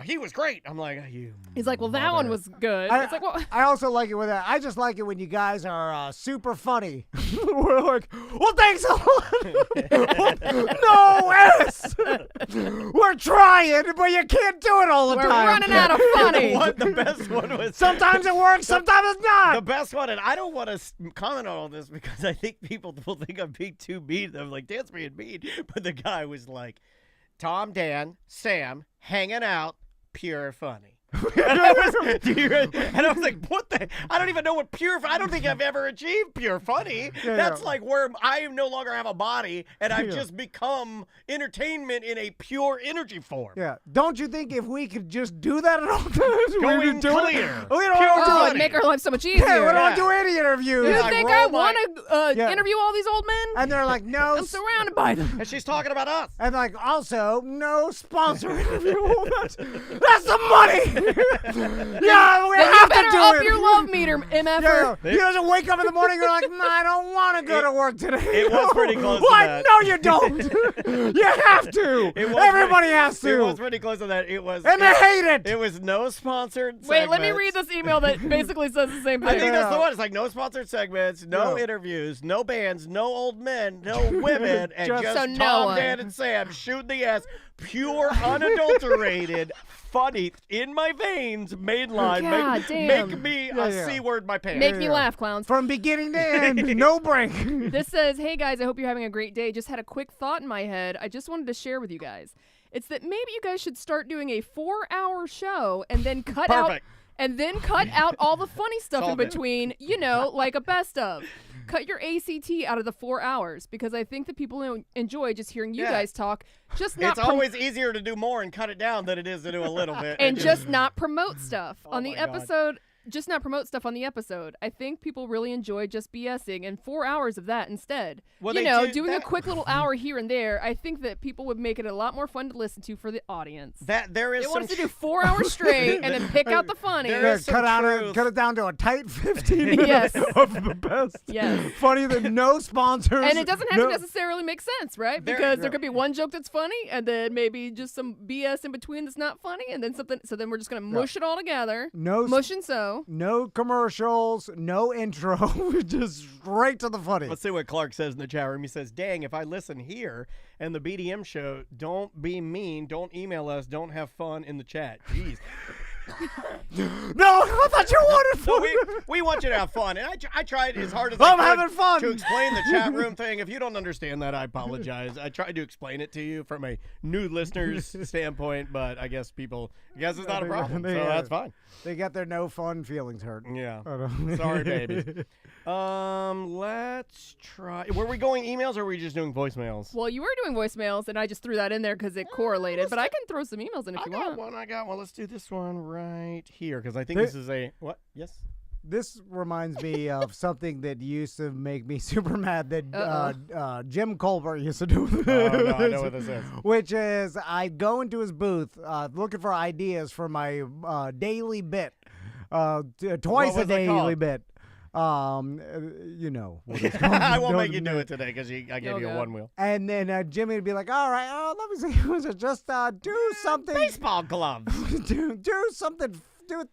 S1: he was great. I'm like, you.
S3: He's like, well, that one was good. It's like, well,
S2: I also like it with that. I just like it when you guys are super funny. We're like, well, thanks a lot. No, S. We're trying, but you can't do it all the
S3: we're
S2: time.
S3: running out of funny.
S1: The best one was.
S2: Sometimes it works, sometimes it's not.
S1: The best one, and I don't want to comment on all this because I think people will think I'm being too mean. I'm like, Dan's being mean. But the guy was like, Tom, Dan, Sam, hanging out, pure funny. And I was like, what the? I don't even know what pure. I don't think I've ever achieved pure funny. That's like where I no longer have a body and I've just become entertainment in a pure energy form.
S2: Yeah. Don't you think if we could just do that at all times,
S1: Going
S2: we would do
S1: clear.
S2: it? We don't
S3: it'd make our life so much easier.
S2: Yeah, we don't do any interviews.
S3: You
S1: like,
S3: think
S1: roll
S3: I want to interview all these old men?
S2: And they're like, no.
S3: I'm surrounded by them.
S1: And she's talking about us.
S2: And like, also, no sponsor interview. That's the money. Yeah, we
S3: Then
S2: have
S3: you better
S2: to do
S3: up
S2: it.
S3: your love meter, MFer.
S2: Yeah, he doesn't wake up in the morning and you're like, I don't want to go to work today.
S1: It was pretty close to
S2: What?
S1: that.
S2: No, you don't. You have to. Everybody has to.
S1: It was pretty close to that. It was.
S2: And they hate it.
S1: It was no sponsored
S3: Wait, let me
S1: segments.
S3: read this email that basically says the same thing.
S1: I think that's the one. It's like no sponsored segments, no interviews, no bands, no old men, no women, and just
S3: So no
S1: Tom,
S3: one.
S1: Dan, and Sam shooting the ass. Pure, unadulterated, funny, in my veins, mainline.
S3: God damn.
S1: Make me a C word my pants.
S3: Make me laugh, clowns.
S2: From beginning to end, no break.
S3: This says, hey guys, I hope you're having a great day. Just had a quick thought in my head. I just wanted to share with you guys. It's that maybe you guys should start doing a 4-hour show and then cut out all the funny stuff in between, like a best of. Cut your ACT out of the 4 hours because I think that people enjoy just hearing you guys talk. Just not.
S1: It's always easier to do more and cut it down than it is to do a little bit.
S3: And just not promote stuff on the
S1: my God.
S3: episode. Just not promote stuff on the episode. I think people really enjoy just BSing and 4 hours of that instead.
S1: Well,
S3: Doing a quick little hour here and there, I think that people would make it a lot more fun to listen to for the audience.
S1: There is
S3: They want us to do 4 hours straight and then pick out the funny.
S2: Cut it down to a tight 15 minutes
S3: Yes.
S2: of the best.
S3: Yes.
S2: Funny than no sponsors.
S3: And it doesn't have to necessarily make sense, right? Because there could be one joke that's funny and then maybe just some BS in between that's not funny and then something. So then we're just going to mush it all together. Mush and sew.
S2: No commercials, no intro, just straight to the funny.
S1: Let's see what Clark says in the chat room. He says, dang, if I listen here and the BDM show, don't be mean, don't email us, don't have fun in the chat. Jeez.
S2: No, I thought you wanted fun.
S1: No, we want you to have fun. And I tried as hard as
S2: I'm
S1: I could
S2: having fun.
S1: to explain the chat room thing. If you don't understand that, I apologize. I tried to explain it to you from a new listener's standpoint, but I guess it's not a problem, so that's fine.
S2: They got their no fun feelings hurt.
S1: Yeah. Sorry, baby. Let's try. Were we going emails or were we just doing voicemails?
S3: Well, you were doing voicemails, and I just threw that in there because it correlated. But I can throw some emails in if you want.
S1: I got one. Let's do this one right here because I think this is a what? Yes.
S2: This reminds me of something that used to make me super mad that Jim Colbert used to do.
S1: No, I know what this is.
S2: Which is I'd go into his booth looking for ideas for my daily bit, twice a daily bit. You know what it's called.
S1: I won't make you do it today because I gave you a OneWheel.
S2: And then Jimmy would be like, all right, let me see. Just do something.
S1: Baseball gloves.
S2: do something.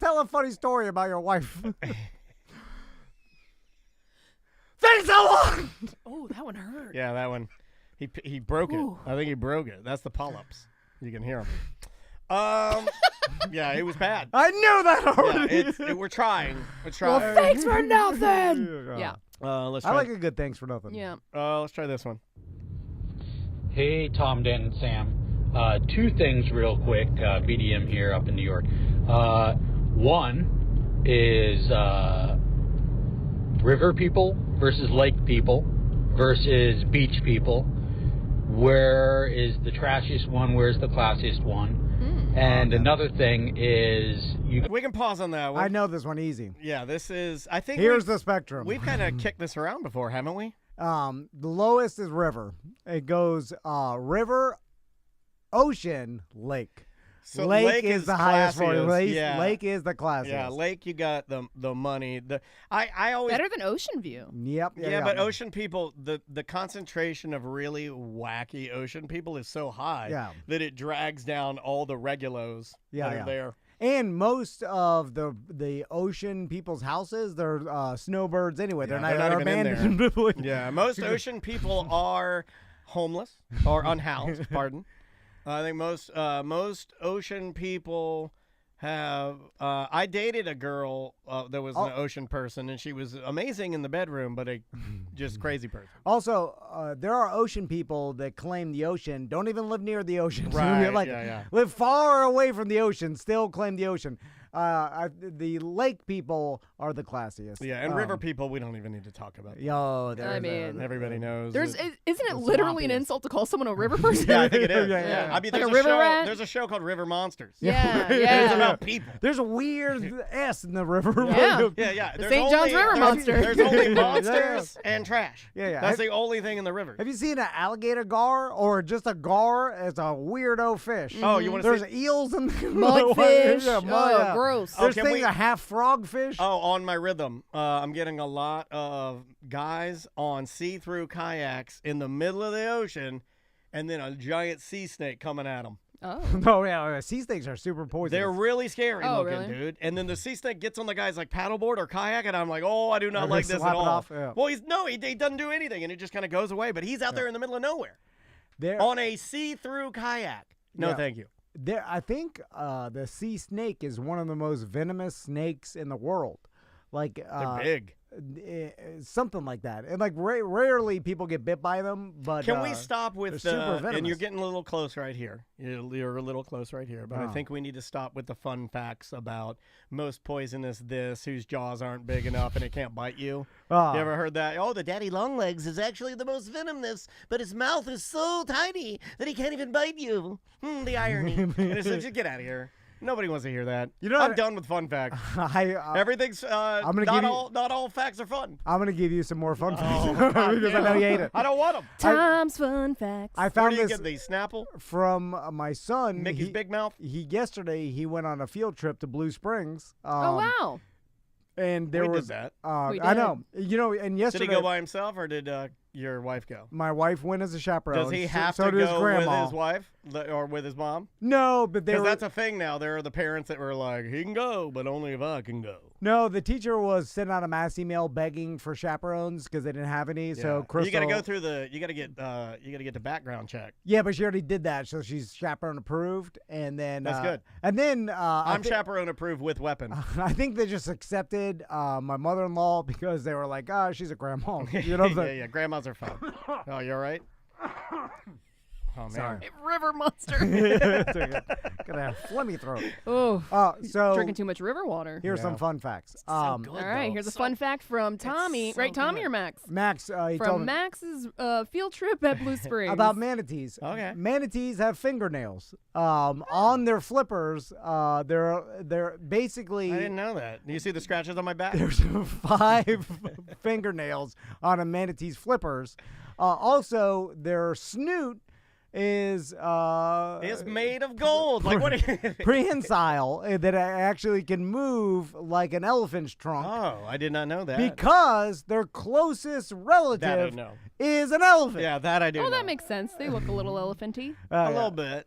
S2: Tell a funny story about your wife. Thanks a lot.
S3: Oh, that one hurt.
S1: Yeah, that one. He broke it. I think he broke it. That's the polyps. You can hear him. Yeah, it was bad.
S2: I knew that already.
S1: Yeah, we're trying.
S3: Well, thanks for nothing. Yeah.
S1: Let's try.
S2: I like a good thanks for nothing.
S3: Yeah.
S1: Let's try this one.
S6: Hey, Tom, Dan, and Sam. Two things real quick. BDM here up in New York. One is river people versus lake people versus beach people. Where is the trashiest one? Where's the classiest one? And another thing is...
S1: We can pause on that one.
S2: I know this one easy.
S1: Yeah, this is... I think
S2: here's the spectrum.
S1: We've kind of kicked this around before, haven't we?
S2: The lowest is river. It goes river, ocean, lake.
S1: So
S2: Lake is the highest for
S1: classiest.
S2: you.
S1: Yeah.
S2: Lake is the classiest.
S1: Yeah, lake, you got the money. I always
S3: Better than Ocean View.
S2: Yep.
S1: yeah, but ocean people, the concentration of really wacky ocean people is so high that it drags down all the regulos that are there.
S2: And most of the ocean people's houses, they're snowbirds anyway. They're not
S1: even in
S2: abandoned.
S1: Yeah, most ocean people are homeless or unhoused. Pardon. I think most ocean people have. I dated a girl that was an ocean person, and she was amazing in the bedroom, but a just crazy person.
S2: Also, there are ocean people that claim the ocean, don't even live near the ocean.
S1: Right,
S2: like, live far away from the ocean, still claim the ocean. The lake people are the classiest.
S1: Yeah, and river people, we don't even need to talk about.
S2: Yo,
S3: I mean,
S1: everybody knows.
S3: Isn't it literally an insult to call someone a river person?
S1: Yeah, I think it is.
S2: Yeah.
S1: I mean,
S3: Like
S1: there's
S3: a river rat?
S1: There's a show called River Monsters.
S3: Yeah,
S1: It's about people.
S2: There's a weird S in the river.
S3: Yeah.
S1: Yeah.
S3: The
S1: There's
S3: St. John's
S1: only-
S3: River Monster.
S1: There's only monsters and trash.
S2: Yeah.
S1: That's the only thing in the river.
S2: Have you seen an alligator gar or just a gar as a weirdo fish?
S1: Oh, you want to
S2: There's
S1: see?
S2: eels and
S3: Mudfish.
S2: Yeah,
S3: Oh, gross.
S2: There's
S1: can
S2: things
S1: we-
S2: a half frog fish.
S1: Oh, on my rhythm, I'm getting a lot of guys on see-through kayaks in the middle of the ocean, and then a giant sea snake coming at them.
S3: Oh.
S2: No, yeah, sea snakes are super poisonous.
S1: They're really scary
S3: Oh,
S1: looking,
S3: really?
S1: dude. And then the sea snake gets on the guy's like paddleboard or kayak, and I'm like, oh, I do not
S2: They're
S1: like
S2: gonna
S1: this
S2: slap
S1: at
S2: it
S1: all.
S2: off, yeah.
S1: Well, he doesn't do anything, and it just kind of goes away. But he's out there in the middle of nowhere
S2: They're-
S1: on a see-through kayak. No,
S2: Yeah.
S1: thank you.
S2: I think the sea snake is one of the most venomous snakes in the world. Like
S1: They're big.
S2: Something like that. And like rarely people get bit by them. But
S1: Can we stop with
S2: they're super
S1: and
S2: venomous.
S1: you're getting a little close right here. You're a little close right here, but I
S2: Oh.
S1: think we need to stop with the fun facts about most poisonous this, whose jaws aren't big enough and it can't bite you.
S2: Oh.
S1: You ever heard that? Oh, the daddy longlegs is actually the most venomous, but his mouth is so tiny that he can't even bite you. The irony. And it's like, just get out of here. Nobody wants to hear that.
S2: You know
S1: I'm
S2: what?
S1: done with fun facts.
S2: I'm
S1: Everything's
S2: gonna give
S1: not all facts are fun.
S2: gonna give you some more fun facts
S1: Oh, God,
S2: because I know you hate it.
S1: I don't want them.
S3: Tom's fun facts.
S2: I
S1: Where
S2: found
S1: do you
S2: this
S1: get these? Snapple?
S2: from my son.
S1: Mickey's Big Mouth?
S2: Yesterday he went on a field trip to Blue Springs.
S3: Oh, wow.
S2: And there
S1: We
S2: was
S1: did that.
S3: We
S2: I
S3: did.
S2: know. You know, and
S1: Did
S2: yesterday
S1: he go by himself or did your wife go?
S2: my wife went as a chaperone.
S1: Does he
S2: so-
S1: have
S2: so
S1: to
S2: did his
S1: go with
S2: grandma.
S1: his wife or with his mom?
S2: No, but
S1: Because that's a thing now. There are the parents that were like, he can go, but only if I can go.
S2: No, the teacher was sending out a mass email begging for chaperones because they didn't have any. So Crystal,
S1: you got to go through you got to get the background check.
S2: Yeah, but she already did that, so she's chaperone approved, and then
S1: That's good.
S2: And then
S1: I'm chaperone approved with weapon.
S2: I think they just accepted my mother-in-law because they were like, she's a grandma. You know what I'm saying?
S1: Yeah, grandmas are fun. Oh, you all right? Oh, man.
S2: Sorry.
S3: River monster.
S2: Gonna have phlegmy throat.
S3: Oh,
S2: So
S3: drinking too much river water.
S2: here's some fun facts.
S1: good.
S3: All right, here's a fun fact from Tommy.
S1: so
S3: right, Tommy
S1: good.
S3: or Max?
S2: Max, he told
S3: From
S2: me
S3: Max's field trip at Blue Springs.
S2: about manatees.
S1: Okay.
S2: Manatees have fingernails. On their flippers, they're basically
S1: I didn't know that. Do you see the scratches on my back?
S2: there's 5 fingernails on a manatee's flippers. Also, their snoot is
S1: It's made of gold. Like what?
S2: prehensile that actually can move like an elephant's trunk
S1: Oh, I did not know that.
S2: because their closest
S1: that I
S2: relative
S1: know.
S2: is an elephant.
S1: Yeah, that I do.
S3: Oh,
S1: know.
S3: that makes sense. They look a little elephanty.
S1: a little bit.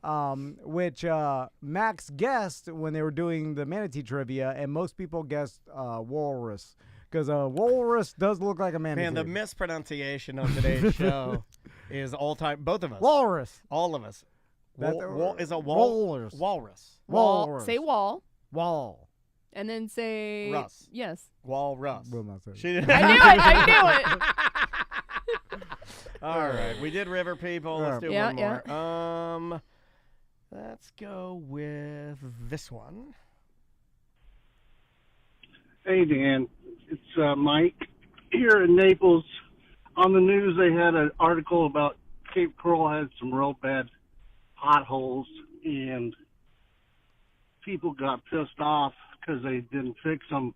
S2: Which Max guessed when they were doing the manatee trivia, and most people guessed walrus because a walrus does look like a manatee.
S1: Man, the mispronunciation on today's show is all time. Both of us.
S2: walrus.
S1: All of us.
S2: That-
S1: Is a
S2: walrus.
S1: Walrus.
S2: Walrus.
S3: Say wall,
S2: Wall.
S3: and then say
S1: Russ.
S3: Yes.
S1: Walrus.
S2: Will not say.
S1: She
S3: I knew it. I knew it.
S1: All right, we did river people. Let's do
S3: Yeah,
S1: one more. Let's go with this one.
S7: Hey, Dan. It's Mike here in Naples. On the news, they had an article about Cape Coral had some real bad potholes, and people got pissed off because they didn't fix them.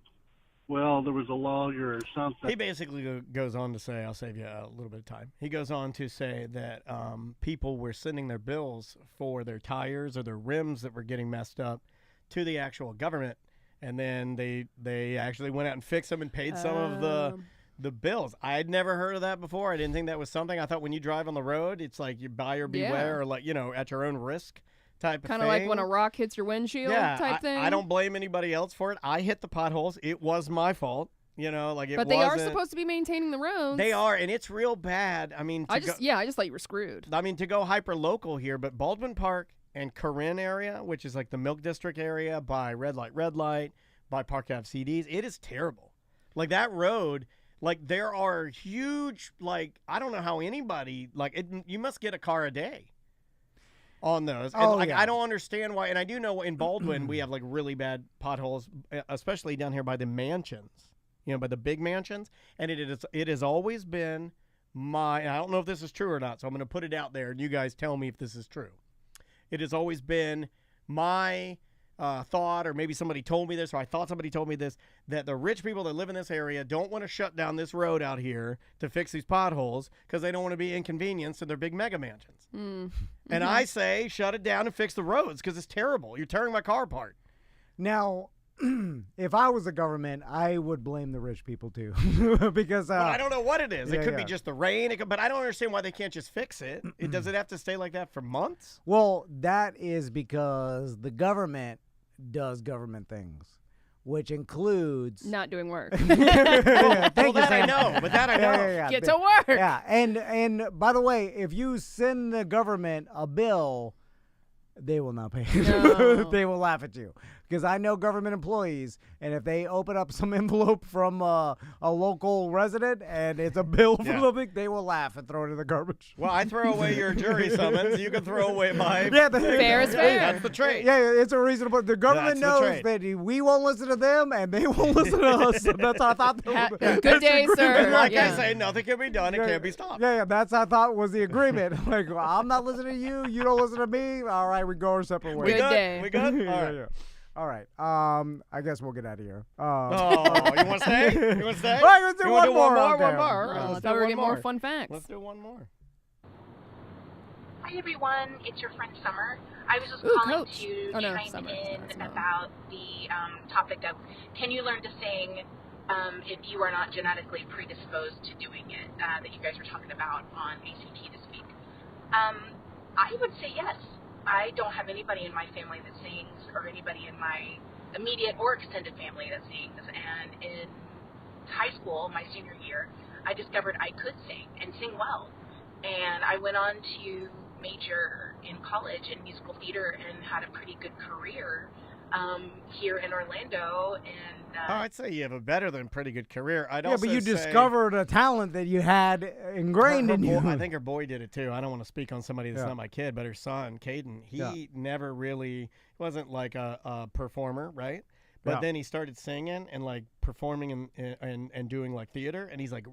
S7: well, there was a lawyer or something.
S1: He basically goes on to say, I'll save you a little bit of time. He goes on to say that people were sending their bills for their tires or their rims that were getting messed up to the actual government, and then they actually went out and fixed them and paid some of the bills. I had never heard of that before. I didn't think that was something. I thought when you drive on the road, it's like you buyer beware, or like, at your own risk type of thing.
S3: Kind of like when a rock hits your windshield type thing.
S1: I don't blame anybody else for it. I hit the potholes. It was my fault.
S3: But they are supposed to be maintaining the roads.
S1: They are, and it's real bad. I mean,
S3: I just thought you were screwed.
S1: I mean, to go hyper local here, but Baldwin Park and Corinne area, which is like the Milk District area by Red Light, by Park Ave CDs, it is terrible. Like that road, like there are huge, like I don't know how anybody, like you must get a car a day on those. And I don't understand why. And I do know in Baldwin we have like really bad potholes, especially down here by the mansions, by the big mansions. And it has always been and I don't know if this is true or not, so I'm going to put it out there and you guys tell me if this is true. It has always been my thought, or maybe somebody told me this, or I thought somebody told me this, that the rich people that live in this area don't want to shut down this road out here to fix these potholes because they don't want to be inconvenienced in their big mega mansions. And I say shut it down and fix the roads because it's terrible. You're tearing my car apart.
S2: Now, if I was the government, I would blame the rich people too, because
S1: but I don't know what it is. It could be just the rain, but I don't understand why they can't just fix it. Does it have to stay like that for months?
S2: Well, that is because the government does government things, which includes
S3: not doing work.
S1: I know, but that I know.
S3: Get to work.
S2: Yeah, and by the way, if you send the government a bill, they will not pay.
S3: No.
S2: They will laugh at you. Because I know government employees, and if they open up some envelope from a local resident and it's a bill for something, they will laugh and throw it in the garbage.
S1: Well, I throw away your jury summons. You can throw away my...
S3: fair is fair.
S1: That's the trade.
S2: Yeah, it's a reasonable... The government knows that we won't listen to them, and they won't listen to us. That's our thought.
S3: Good day, sir.
S1: And like I say, nothing can be done. It can't be stopped.
S2: Yeah, that's I thought was the agreement. Like, I'm not listening to you. You don't listen to me. All right, we go our separate ways.
S3: Good day.
S1: We good? All right.
S2: All right. I guess we'll get out of here.
S1: You want to stay? You want to stay?
S2: All right, let's do
S1: you
S2: one
S1: do
S2: more.
S1: One more?
S2: Okay.
S1: One more.
S3: I
S1: Let's
S3: thought we were getting more fun facts.
S1: Let's do one more.
S8: Hi everyone, it's your friend Summer. I was just calling to chime in about the topic of can you learn to sing if you are not genetically predisposed to doing it that you guys were talking about on ACT this week. I would say yes. I don't have anybody in my family that sings or anybody in my immediate or extended family that sings, and in high school, my senior year, I discovered I could sing and sing well, and I went on to major in college in musical theater and had a pretty good career here in Orlando. And
S1: I'd say you have a better than pretty good career.
S2: But you discovered a talent that you had ingrained in you.
S1: I think her boy did it too. I don't want to speak on somebody that's not my kid, but her son, Caden, he never really wasn't like a performer, right? But then he started singing and like performing and doing like theater, and he's like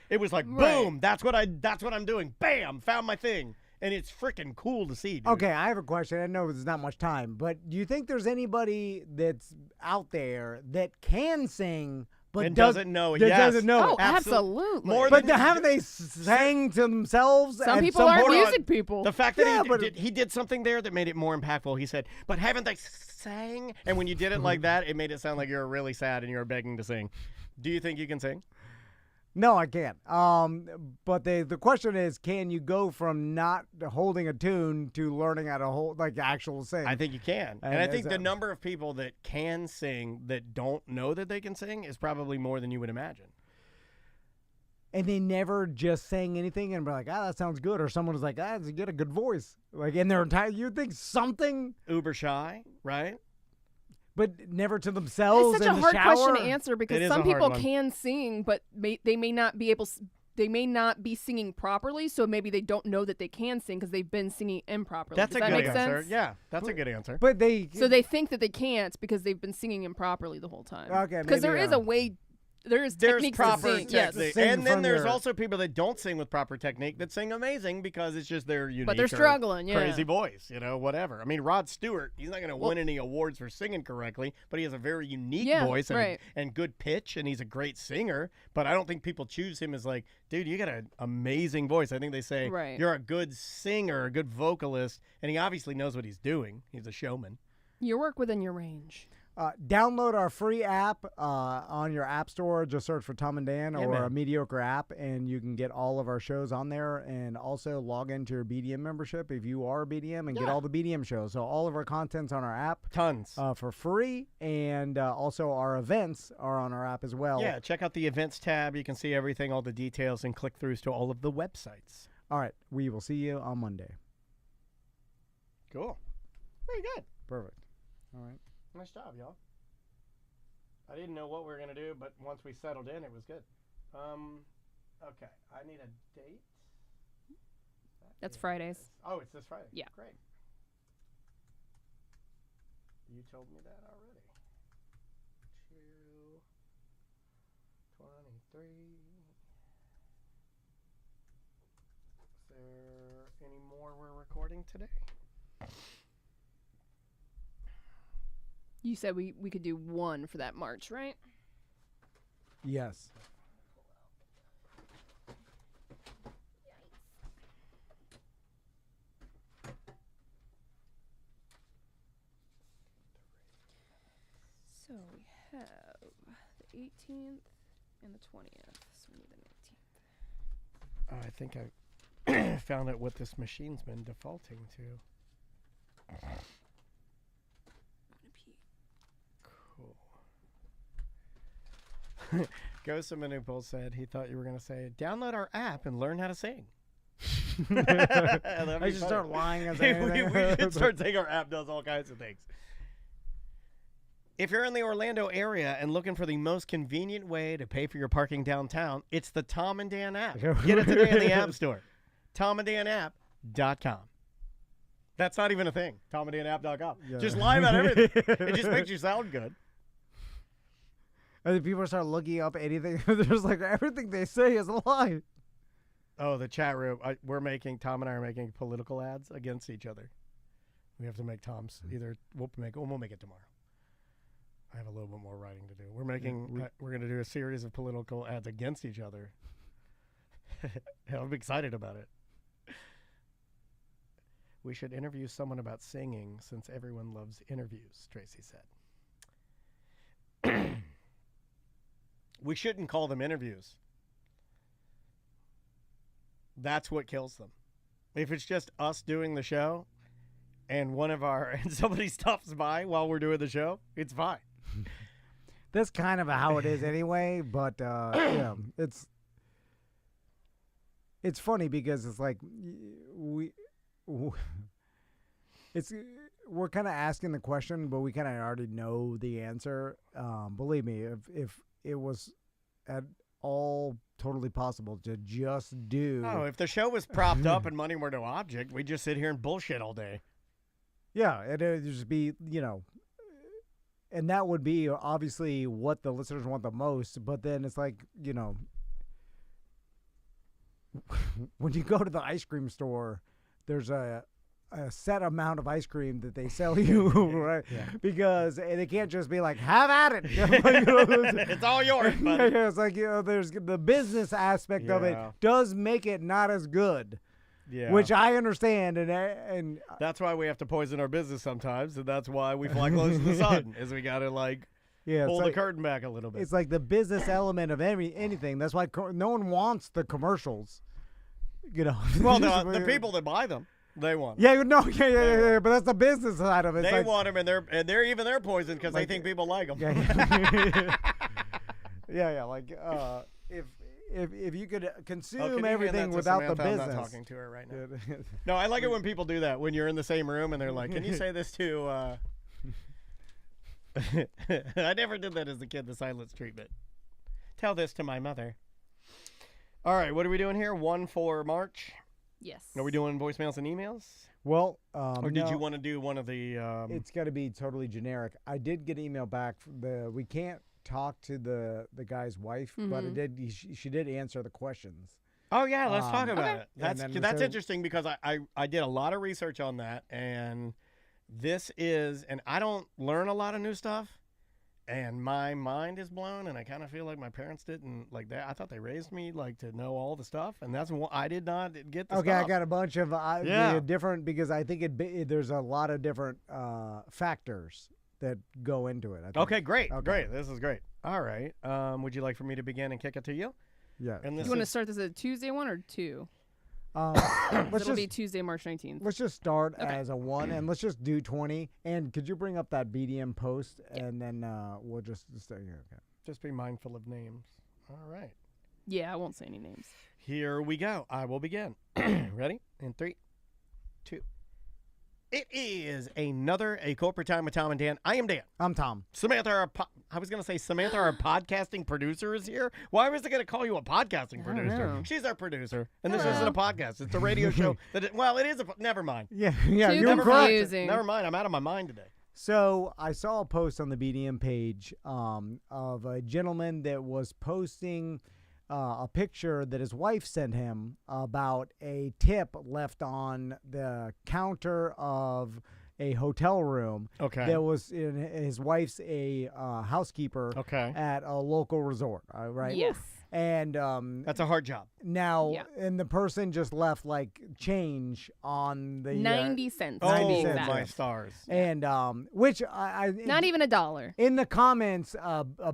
S1: it was like boom, that's what I'm doing. Bam, found my thing. And it's freaking cool to see, dude.
S2: Okay, I have a question. I know there's not much time, but do you think there's anybody that's out there that can sing but
S1: doesn't know it?
S2: Doesn't know.
S3: Oh, absolutely.
S2: But haven't they sang to themselves?
S3: Some people are music people.
S1: The fact that he did something there that made it more impactful. He said, "But haven't they sang?" And when you did it like that, it made it sound like you were really sad and you were begging to sing. Do you think you can sing?
S2: No, I can't. But the question is, can you go from not holding a tune to learning how to hold, like, actual sing?
S1: I think you can. And I think the number of people that can sing that don't know that they can sing is probably more than you would imagine.
S2: And they never just sang anything and be like, that sounds good. Or someone was like, you get a good voice. Like, in their entire, you think something?
S1: Uber shy, right?
S2: But never to themselves.
S3: It's such a hard
S2: shower?
S3: question to answer because some people can sing, but they may not be able. They may not be singing properly, so maybe they don't know that they can sing because they've been singing improperly.
S1: That's
S3: Does
S1: a
S3: that
S1: good
S3: make
S1: answer.
S3: Sense?
S1: Yeah, that's a good answer.
S2: But
S3: so they think that they can't because they've been singing improperly the whole time.
S2: Okay,
S3: because there is a way There's
S1: There's
S3: techniques
S1: proper
S3: to sing. Yes.
S1: technique.
S2: Sing
S1: And then
S2: from
S1: there's
S2: your-
S1: also people that don't sing with proper technique that sing amazing because it's just their unique
S3: But they're
S1: or
S3: struggling, yeah.
S1: crazy voice, whatever. I mean, Rod Stewart, he's not going to win any awards for singing correctly, but he has a very unique voice and good pitch, and he's a great singer. But I don't think people choose him as like, dude, you got an amazing voice. I think they say, you're a good singer, a good vocalist, and he obviously knows what he's doing. He's a showman.
S3: Your work within your range.
S2: Download our free app on your app store. Just search for Tom and Dan or
S1: man.
S2: a mediocre app, and you can get all of our shows on there. And also log into your BDM membership if you are a BDM and get all the BDM shows. So all of our content's on our app.
S1: Tons.
S2: For free. And also our events are on our app as well.
S1: Yeah, check out the events tab. You can see everything, all the details, and click-throughs to all of the websites.
S2: All right. We will see you on Monday.
S1: Cool. Very good.
S2: Perfect. All right.
S1: Nice job, y'all. I didn't know what we were going to do, but once we settled in, it was good. Okay, I need a date.
S3: That's Fridays.
S1: Oh, it's this Friday.
S3: Yeah.
S1: Great. You told me that already. 2/23. Is there any more we're recording today?
S3: You said we could do one for that March, right?
S2: Yes.
S3: So we have the 18th and the 20th. So we need the 19th.
S1: I think I found out what this machine's been defaulting to. Cool. Ghost of Manupul said he thought you were going to say, download our app and learn how to sing.
S2: I should start lying as anything.
S1: we should start saying our app does all kinds of things. If you're in the Orlando area and looking for the most convenient way to pay for your parking downtown, it's the Tom and Dan app. Get it today in the App Store. TomandDanApp.com. That's not even a thing. TomandDanApp.com.
S2: Yeah.
S1: Just lie about everything. It just makes you sound good.
S2: And then people start looking up anything. There's like everything they say is a lie.
S1: Oh, the chat room. Tom and I are making political ads against each other. We have to make Tom's either. We'll make it tomorrow. I have a little bit more writing to do. We're going to do a series of political ads against each other. I'm excited about it. We should interview someone about singing since everyone loves interviews, Tracy said. We shouldn't call them interviews. That's what kills them. If it's just us doing the show and somebody stops by while we're doing the show, it's fine.
S2: That's kind of how it is anyway, but yeah, it's funny because it's like we're kind of asking the question, but we kind of already know the answer. Believe me, if it was at all totally possible to just do.
S1: Oh, if the show was propped up and money were no object, we'd just sit here and bullshit all day.
S2: Yeah, it would just be, and that would be obviously what the listeners want the most. But then it's like, when you go to the ice cream store, there's a set amount of ice cream that they sell you, right? Yeah. Because they can't just be like, have at it.
S1: It's all yours, buddy.
S2: Yeah, it's like, there's the business aspect of it does make it not as good. Yeah. Which I understand, and
S1: that's why we have to poison our business sometimes, and that's why we fly close to the sun, is we got to pull the curtain back a little bit.
S2: It's like the business element of anything. That's why no one wants the commercials,
S1: Well, the people that buy them, they want them.
S2: Yeah, but that's the business side of it.
S1: They want them, and they're poison because they think people like them.
S2: Yeah, If you could consume everything without the business.
S1: I'm not talking to her right now. No, I like it when people do that. When you're in the same room and they're like, "Can you say this to?" I never did that as a kid. The silence treatment. Tell this to my mother. All right, what are we doing here? 1 for March.
S3: Yes.
S1: Are we doing voicemails and emails?
S2: Well,
S1: or did you want to do one of the?
S2: It's got to be totally generic. I did get email back. We can't talk to the guy's wife, but she did answer the questions.
S1: Oh yeah, let's talk about it. That's
S2: so-
S1: interesting because I did a lot of research on that, and this is, and I don't learn a lot of new stuff, and my mind is blown, and I kind of feel like my parents didn't like that. I thought they raised me like to know all the stuff, and that's what I did not get.
S2: Okay,
S1: stuff.
S2: I got a bunch of different because I think there's a lot of different factors that go into it. I think.
S1: Okay, great, great. This is great. All right. Would you like for me to begin and kick it to you?
S2: Yeah.
S1: And
S3: You want to start this at Tuesday 1 or 2?
S2: It'll
S3: be Tuesday, March 19th.
S2: Let's just start as a 1, and let's just do 20. And could you bring up that BDM post, and then we'll just stay here. Okay.
S1: Just be mindful of names. All right.
S3: Yeah, I won't say any names.
S1: Here we go. I will begin. Ready? In 3, 2. It is a corporate time with Tom and Dan. I am Dan.
S2: I'm Tom.
S1: Samantha, I was going to say Samantha, our podcasting producer, is here. Why was I going to call you a podcasting producer?
S3: know.
S1: She's our producer, and this isn't a podcast. It's a radio show. It is a. Never mind.
S2: Yeah,
S3: Too
S2: you're correct.
S3: confusing.
S1: Never mind. I'm out of my mind today.
S2: So I saw a post on the BDM page of a gentleman that was posting a picture that his wife sent him about a tip left on the counter of a hotel room.
S1: Okay.
S2: That was his wife's a housekeeper.
S1: Okay.
S2: At a local resort. Right.
S3: Yes.
S2: And
S1: that's a hard job.
S2: Now, and the person just left like change on the
S3: 90 cents.
S1: Oh,
S3: to be exact.
S1: my stars.
S2: And which I
S3: Not even $1.
S2: in the comments,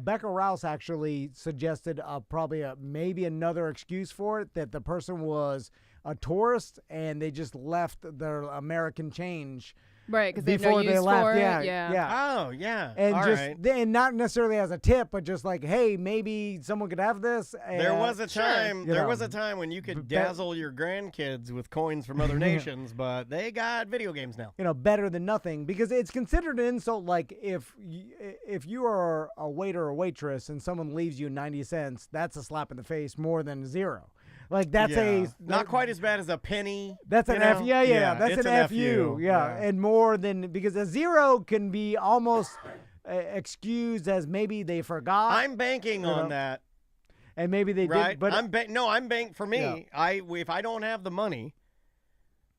S2: Becca Rouse actually suggested probably maybe another excuse for it, that the person was a tourist and they just left their American change.
S3: Right, because they have
S2: before
S3: no
S2: they
S3: use
S2: left.
S3: for it.
S2: Yeah.
S1: Oh, yeah.
S2: And
S1: All
S2: just
S1: right.
S2: and not necessarily as a tip, but just like, hey, maybe someone could have this.
S1: There was a time.
S2: You
S1: There
S2: know,
S1: was a time when you could dazzle your grandkids with coins from other nations, but they got video games now.
S2: Better than nothing, because it's considered an insult. Like if you are a waiter or waitress and someone leaves you 90 cents, that's a slap in the face more than 0. Like that's
S1: not quite as bad as a penny.
S2: That's an F. Yeah. That's
S1: it's
S2: an FU. Yeah, and more than, because a 0 can be almost excused as maybe they forgot.
S1: I'm banking on that.
S2: And maybe they did. But
S1: I'm banking for me.
S2: Yeah.
S1: If I don't have the money,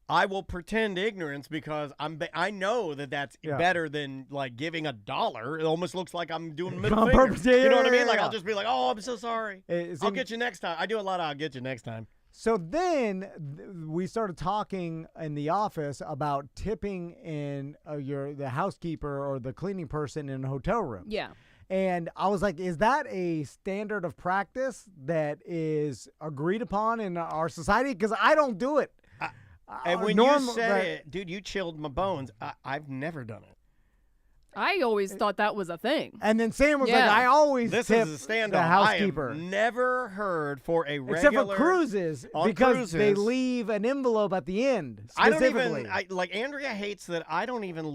S1: I will pretend ignorance because I know that that's better than like giving $1. It almost looks like I'm doing middle
S2: On
S1: finger.
S2: purpose,
S1: You know what I mean?
S2: yeah.
S1: Like I'll just be like, "Oh, I'm so sorry. I'll get you next time." I do a lot of "I'll get you next time."
S2: So then we started talking in the office about tipping in the housekeeper or the cleaning person in a hotel room.
S3: Yeah.
S2: And I was like, is that a standard of practice that is agreed upon in our society? Because I don't do it.
S1: And when you said it, dude, you chilled my bones. I've never done it.
S3: I always thought that was a thing.
S2: And then Sam was like, I always
S1: this
S2: tip
S1: is a standoff.
S2: the housekeeper.
S1: I have never heard for a regular.
S2: Except for cruises, because they
S1: cruises,
S2: leave an envelope at the end.
S1: I don't
S2: Specifically.
S1: even, like Andrea hates that I don't even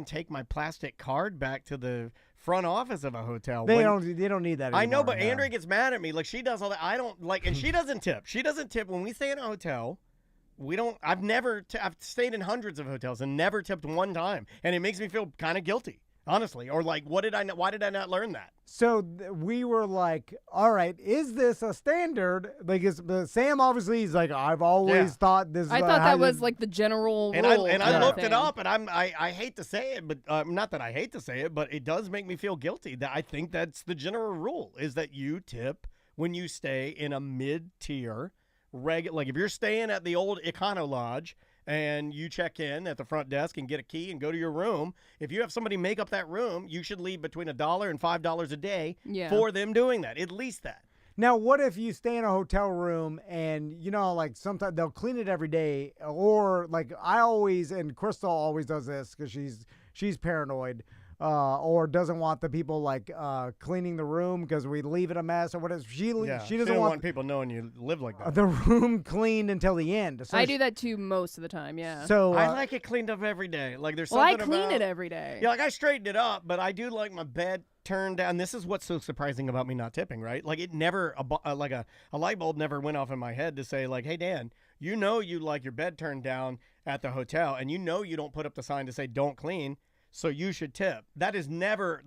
S1: take my plastic card back to the front office of a hotel.
S2: They don't need that anymore.
S1: I know, but Andrea gets mad at me. Like she does all that. I don't like, and she doesn't tip. She doesn't tip when we stay in a hotel. I've stayed in hundreds of hotels and never tipped one time. And it makes me feel kind of guilty, honestly. Or like, why did I not learn that?
S2: So we were like, all right, is this a standard? Like, Sam obviously is like, I've always thought this.
S3: I thought that was like the general rule.
S1: And I looked it up, and I hate to say it, but not that I hate to say it, but it does make me feel guilty. That I think that's the general rule, is that you tip when you stay in a mid-tier like if you're staying at the old Econo Lodge and you check in at the front desk and get a key and go to your room, if you have somebody make up that room, you should leave between $1 and $5 a day for them doing that. At least that.
S2: Now, what if you stay in a hotel room and, like sometimes they'll clean it every day, or like I always, and Crystal always does this because she's paranoid. Or doesn't want the people like cleaning the room because we leave it a mess or whatever. She doesn't want
S1: people knowing you live like that.
S2: The room cleaned until the end. So
S3: I do that too most of the time. Yeah.
S2: So
S1: I like it cleaned up every day. Like there's
S3: I
S1: something
S3: clean it every day.
S1: Yeah, like I straighten it up, but I do like my bed turned down. This is what's so surprising about me not tipping, right? Like it never like a light bulb never went off in my head to say like, hey Dan, you like your bed turned down at the hotel, and you don't put up the sign to say don't clean. so you should tip. I've never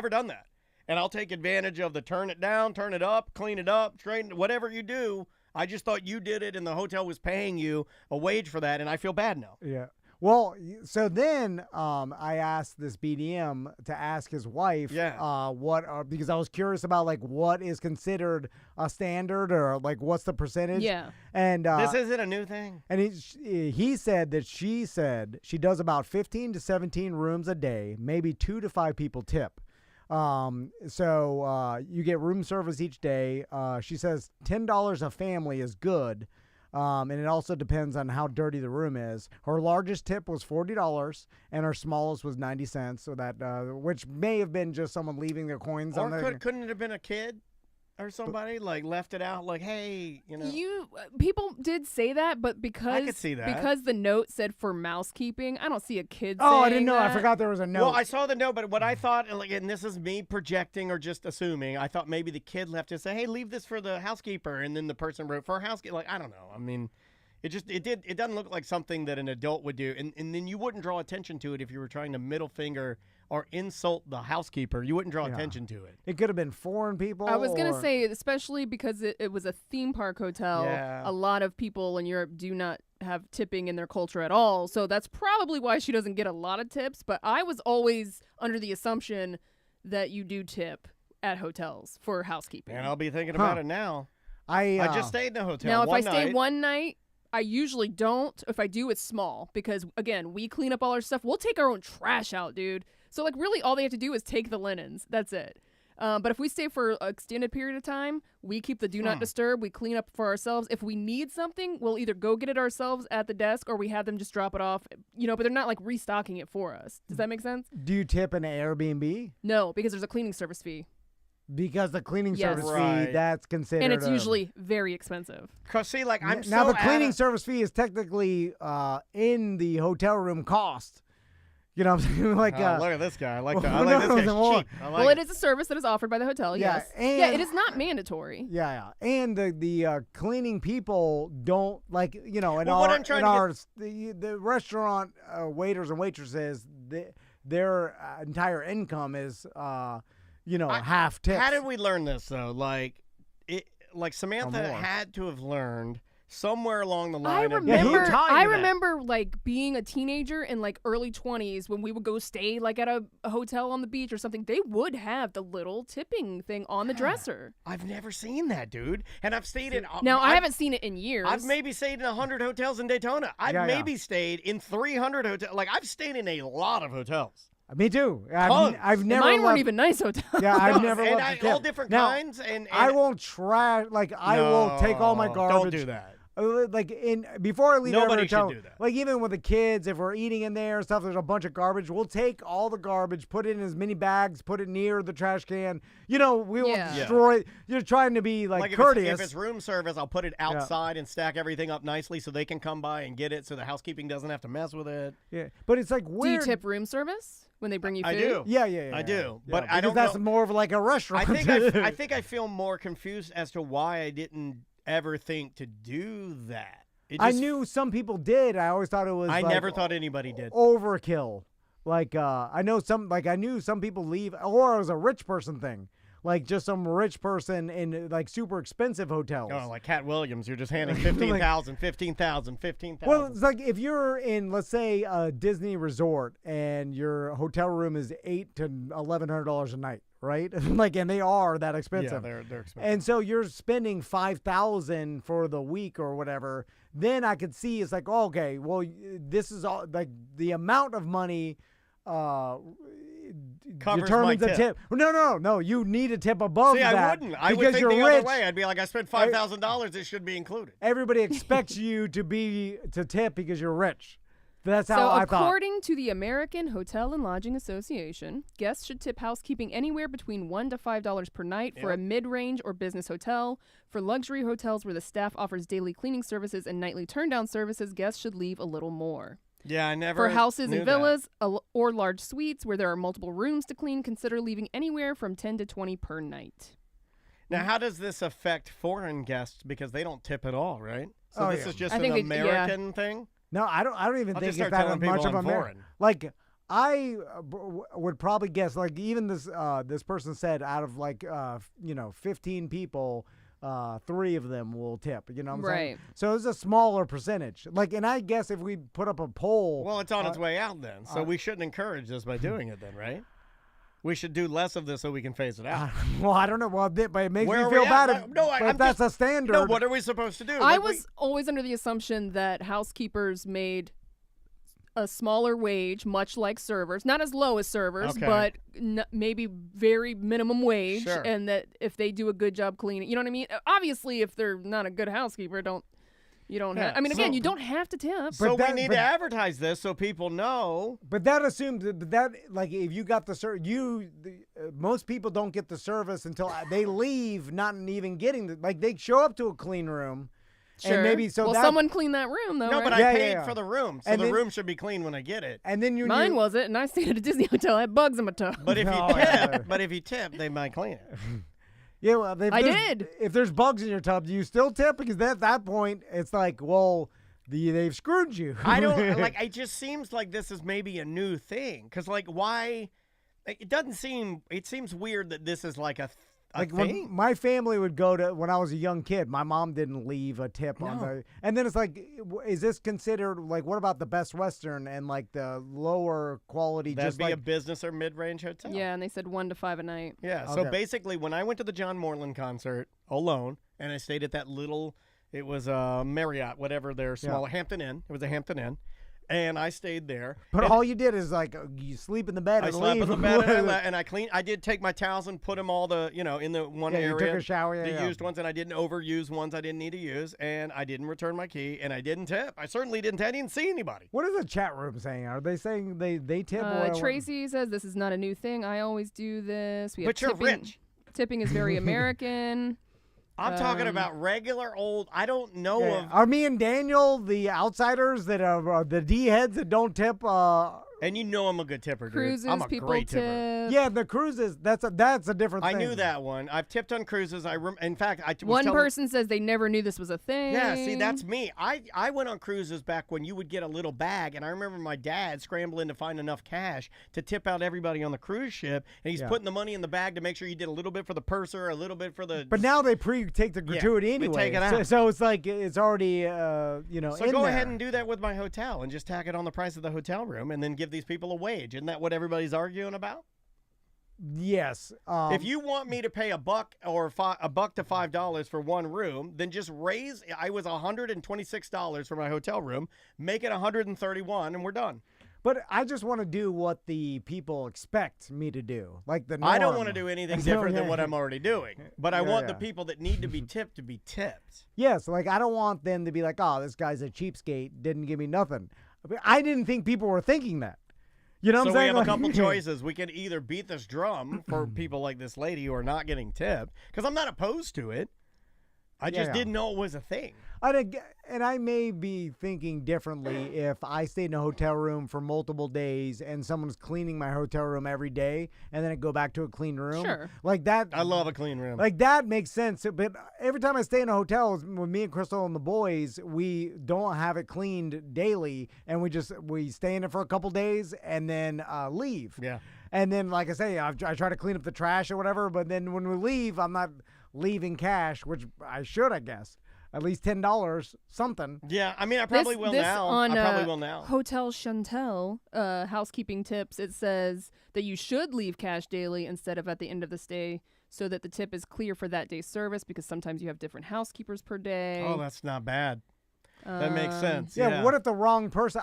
S1: done that. And I'll take advantage of the turn it down, turn it up, clean it up, straighten it, whatever you do. I just thought you did it and the hotel was paying you a wage for that, and I feel bad now.
S2: Yeah. Well, so then I asked this BDM to ask his wife because I was curious about, like, what is considered a standard or, like, what's the percentage.
S3: Yeah.
S2: And
S1: this isn't a new thing.
S2: And he said that she does about 15 to 17 rooms a day, maybe 2 to 5 people tip. So you get room service each day. She says $10 a family is good. And it also depends on how dirty the room is. Her largest tip was $40, and her smallest was 90 cents. So that, which may have been just someone leaving their coins on there.
S1: Couldn't it have been a kid or somebody like left it out? Like, hey, you know.
S3: People did say that, but because
S1: I could see that.
S3: Because the note said for mousekeeping, I don't see a kid.
S2: Oh,
S3: saying
S2: I didn't know.
S3: that.
S2: I forgot there was a note.
S1: Well, I saw the note, but what I thought, and this is me projecting or just assuming, I thought maybe the kid left to say, "Hey, leave this for the housekeeper," and then the person wrote for housekeeper. Like, I don't know. I mean, it doesn't look like something that an adult would do, and then you wouldn't draw attention to it if you were trying to middle finger or insult the housekeeper. You wouldn't draw attention to it.
S2: It could have been foreign people.
S3: I was going to say, especially because it was a theme park hotel,
S1: Yeah.
S3: a lot of people in Europe do not have tipping in their culture at all. So that's probably why she doesn't get a lot of tips. But I was always under the assumption that you do tip at hotels for housekeeping.
S1: And I'll be thinking about it now.
S2: I
S1: just stayed in a hotel
S3: Now, if
S1: one
S3: I stay
S1: night.
S3: one night, I usually don't. If I do, it's small because, again, we clean up all our stuff. We'll take our own trash out, dude. So, like, really all they have to do is take the linens. That's it. But if we stay for an extended period of time, we keep the do not disturb. We clean up for ourselves. If we need something, we'll either go get it ourselves at the desk or we have them just drop it off. But they're not, like, restocking it for us. Does that make sense?
S2: Do you tip an Airbnb?
S3: No, because there's a cleaning service fee.
S2: Because the cleaning
S3: Yes.
S2: service
S1: Right.
S2: fee, that's considered.
S3: And it's usually very expensive.
S1: Cause see, like I'm
S2: now
S1: so
S2: the cleaning
S1: out
S2: service fee is technically in the hotel room cost. You know what I'm saying? Like,
S1: look at this guy. I like that. I
S2: well,
S1: like
S2: no,
S1: this
S2: no,
S1: guy's cheap. I like
S3: Well,
S1: it.
S3: it is a service that is offered by the hotel,
S2: Yeah,
S3: yes.
S2: and-
S3: Yeah, it is not mandatory.
S2: Yeah. And the cleaning people don't, like, in
S1: Well, what
S2: our,
S1: I'm trying
S2: in
S1: to
S2: our the restaurant waiters and waitresses, their entire income is, half tips.
S1: How did we learn this though? Like Samantha
S2: more.
S1: had to have learned somewhere along the
S3: I
S1: line.
S3: remember,
S2: taught you that?
S3: remember like being a teenager in like early 20s when we would go stay like at a hotel on the beach or something. They would have the little tipping thing on the dresser.
S1: I've never seen that, dude. And I've stayed in.
S3: Now I haven't seen it in years.
S1: I've maybe stayed in 100 hotels in Daytona. I've
S2: Yeah,
S1: maybe stayed in 300 hotels. Like I've stayed in a lot of hotels.
S2: Me too.
S1: Tons.
S2: I've never
S3: Mine
S2: left,
S3: weren't even nice hotels.
S2: Yeah, I've never
S1: and
S2: left a
S1: all
S2: tip.
S1: different
S2: Now,
S1: kinds. And
S2: I won't trash. Like, I will take all my
S1: No,
S2: garbage.
S1: Don't do that.
S2: Like, before I leave every
S1: Nobody should
S2: hotel,
S1: do that.
S2: like, even with the kids, if we're eating in there and stuff, there's a bunch of garbage. We'll take all the garbage, put it in as many bags, put it near the trash can. We will
S3: Yeah.
S2: destroy it. You're trying to be, like courteous.
S1: If it's room service, I'll put it outside and stack everything up nicely so they can come by and get it so the housekeeping doesn't have to mess with it.
S2: Yeah. But it's like
S3: Do you
S2: weird.
S3: tip room service when they bring you food?
S1: I do.
S2: Yeah.
S1: I do.
S2: Yeah,
S1: But I
S2: because
S1: don't
S2: that's
S1: know.
S2: more of like a restaurant.
S1: I think I feel more confused as to why I didn't ever think to do that.
S2: I knew some people did. I always thought it was
S1: I
S2: like,
S1: never thought anybody did.
S2: overkill. Like I knew some people leave, or it was a rich person thing. Like just some rich person in like super expensive hotels.
S1: Oh, like Cat Williams, you're just handing 15,000, 15,000, 15,000.
S2: Well, it's like if you're in, let's say, a Disney resort and your hotel room is $800 to $1,100 a night, right? Like, and they are that expensive.
S1: Yeah, they're expensive.
S2: And so you're spending $5,000 for the week or whatever. Then I could see it's like, oh, okay, well, this is all like the amount of money
S1: Covers
S2: determines
S1: my
S2: the
S1: tip.
S2: tip. No. You need a tip above
S1: See,
S2: that.
S1: I wouldn't. I would
S2: because
S1: think
S2: you're
S1: the
S2: rich.
S1: other way. I'd be like, I spent $5,000. It should be included.
S2: Everybody expects you to tip because you're rich. That's how I thought.
S3: According to the American Hotel and Lodging Association, guests should tip housekeeping anywhere between $1 to $5 per night for a mid-range or business hotel. For luxury hotels where the staff offers daily cleaning services and nightly turn-down services, guests should leave a little more.
S1: Yeah, I never.
S3: For houses
S1: knew
S3: and villas or large suites where there are multiple rooms to clean, consider leaving anywhere from 10 to 20 per night.
S1: Now, how does this affect foreign guests? Because they don't tip at all, right? So
S2: Oh,
S1: this
S2: yeah.
S1: is just
S3: I
S1: an
S3: think
S1: American thing?
S2: No, I don't even
S1: I'll
S2: think
S1: just
S2: it's
S1: start
S2: that
S1: telling
S2: much
S1: people
S2: of
S1: I'm
S2: American.
S1: foreign.
S2: Like I would probably guess, like, even this person said out of 15 people, 3 of them will tip. You know what I'm saying? So it's a smaller percentage. Like, and I guess if we put up a poll,
S1: well, it's on its way out then. So we shouldn't encourage this by doing it then, right? We should do less of this so we can phase it out.
S2: Well, I don't know. Well, but it makes me feel bad. If that's a standard.
S1: No, what are we supposed to do?
S3: I was always under the assumption that housekeepers made a smaller wage, much like servers, not as low as servers, but maybe very minimum wage, and that if they do a good job cleaning, you know what I mean? Obviously, if they're not a good housekeeper, you don't have. I mean, again, you don't have to tip.
S1: So we need to advertise this so people know.
S2: But that assumes that like if you got the most people don't get the service until they leave, not even getting like they show up to a clean room.
S3: Sure.
S2: And maybe
S3: someone cleaned that room though.
S1: No,
S3: right?
S1: but I paid for the room, so the room should be clean when I get it.
S2: And then
S3: mine wasn't, and I stayed at a Disney hotel. I had bugs in my tub.
S1: But if you tip, they might clean it.
S2: Yeah, well,
S3: I did.
S2: If there's bugs in your tub, do you still tip? Because at that point, it's like, well, they've screwed you.
S1: I don't like. It just seems like this is maybe a new thing. Because like, why? It doesn't seem. It seems weird that this is like a thing.
S2: When my family would go to when I was a young kid, my mom didn't leave a tip on the. And then it's like, is this considered like? What about the Best Western and like the lower quality?
S1: That'd
S2: just
S1: be
S2: like
S1: a business or mid-range hotel.
S3: Yeah, and they said 1 to 5 a night.
S1: Yeah. So basically, when I went to the John Moreland concert alone, and I stayed at that little, it was a Marriott, whatever their smaller Hampton Inn. It was a Hampton Inn. And I stayed there.
S2: But all you did is like you sleep in the bed.
S1: I
S2: and
S1: slept
S2: leave.
S1: in the bed and I cleaned. I did take my towels and put them all in the one area.
S2: You took a shower.
S1: The used ones, and I didn't overuse ones I didn't need to use, and I didn't return my key, and I didn't tip. I certainly didn't. I didn't see anybody.
S2: What is the chat room saying? Are they saying they tip?
S3: Tracy says this is not a new thing. I always do this.
S1: But you're rich.
S3: Tipping is very American.
S1: I'm talking about regular old. I don't know of.
S2: Are me and Daniel the outsiders that are the D heads that don't tip?
S1: And you know I'm a good tipper, dude.
S3: Cruises,
S1: I'm a
S3: people
S1: great
S3: tip.
S1: tipper.
S2: Yeah, the cruises. That's a different thing.
S1: I knew that one. I've tipped on cruises. In fact,
S3: one person says they never knew this was a thing.
S1: Yeah, see, that's me. I went on cruises back when you would get a little bag, and I remember my dad scrambling to find enough cash to tip out everybody on the cruise ship, and he's putting the money in the bag to make sure you did a little bit for the purser, a little bit for the.
S2: But now they take the gratuity anyway.
S1: They take it out.
S2: So it's like it's already
S1: So
S2: in
S1: go
S2: there.
S1: ahead and do that with my hotel, and just tack it on the price of the hotel room, and then give these people a wage. Isn't that what everybody's arguing about?
S2: Yes.
S1: If you want me to pay $1 or $1 to $5 for one room, then just raise. I was $126 for my hotel room. Make it $131, and we're done.
S2: But I just want to do what the people expect me to do, like the norm.
S1: I don't want to do anything different than what I'm already doing. But I want the people that need to be tipped to be tipped.
S2: Yes, like I don't want them to be like, oh, this guy's a cheapskate, didn't give me nothing. I didn't think people were thinking that. You know what I'm saying?
S1: So we have a couple choices. We can either beat this drum for people like this lady who are not getting tipped, because I'm not opposed to it. I just didn't know it was a thing.
S2: And I may be thinking differently if I stayed in a hotel room for multiple days and someone's cleaning my hotel room every day and then I go back to a clean room.
S3: Sure.
S2: Like that.
S1: I love a clean room.
S2: Like that makes sense. But every time I stay in a hotel with me and Crystal and the boys, we don't have it cleaned daily, and we stay in it for a couple days and then leave.
S1: Yeah.
S2: And then, like I say, I try to clean up the trash or whatever, but then when we leave, I'm not leaving cash, which I should, I guess. At least $10, something.
S1: Yeah, I mean, I probably will now. I probably will now.
S3: Hotel Chantel, housekeeping tips, it says that you should leave cash daily instead of at the end of the stay, so that the tip is clear for that day's service, because sometimes you have different housekeepers per day.
S1: Oh, that's not bad. That makes sense.
S2: Yeah, what if the wrong person...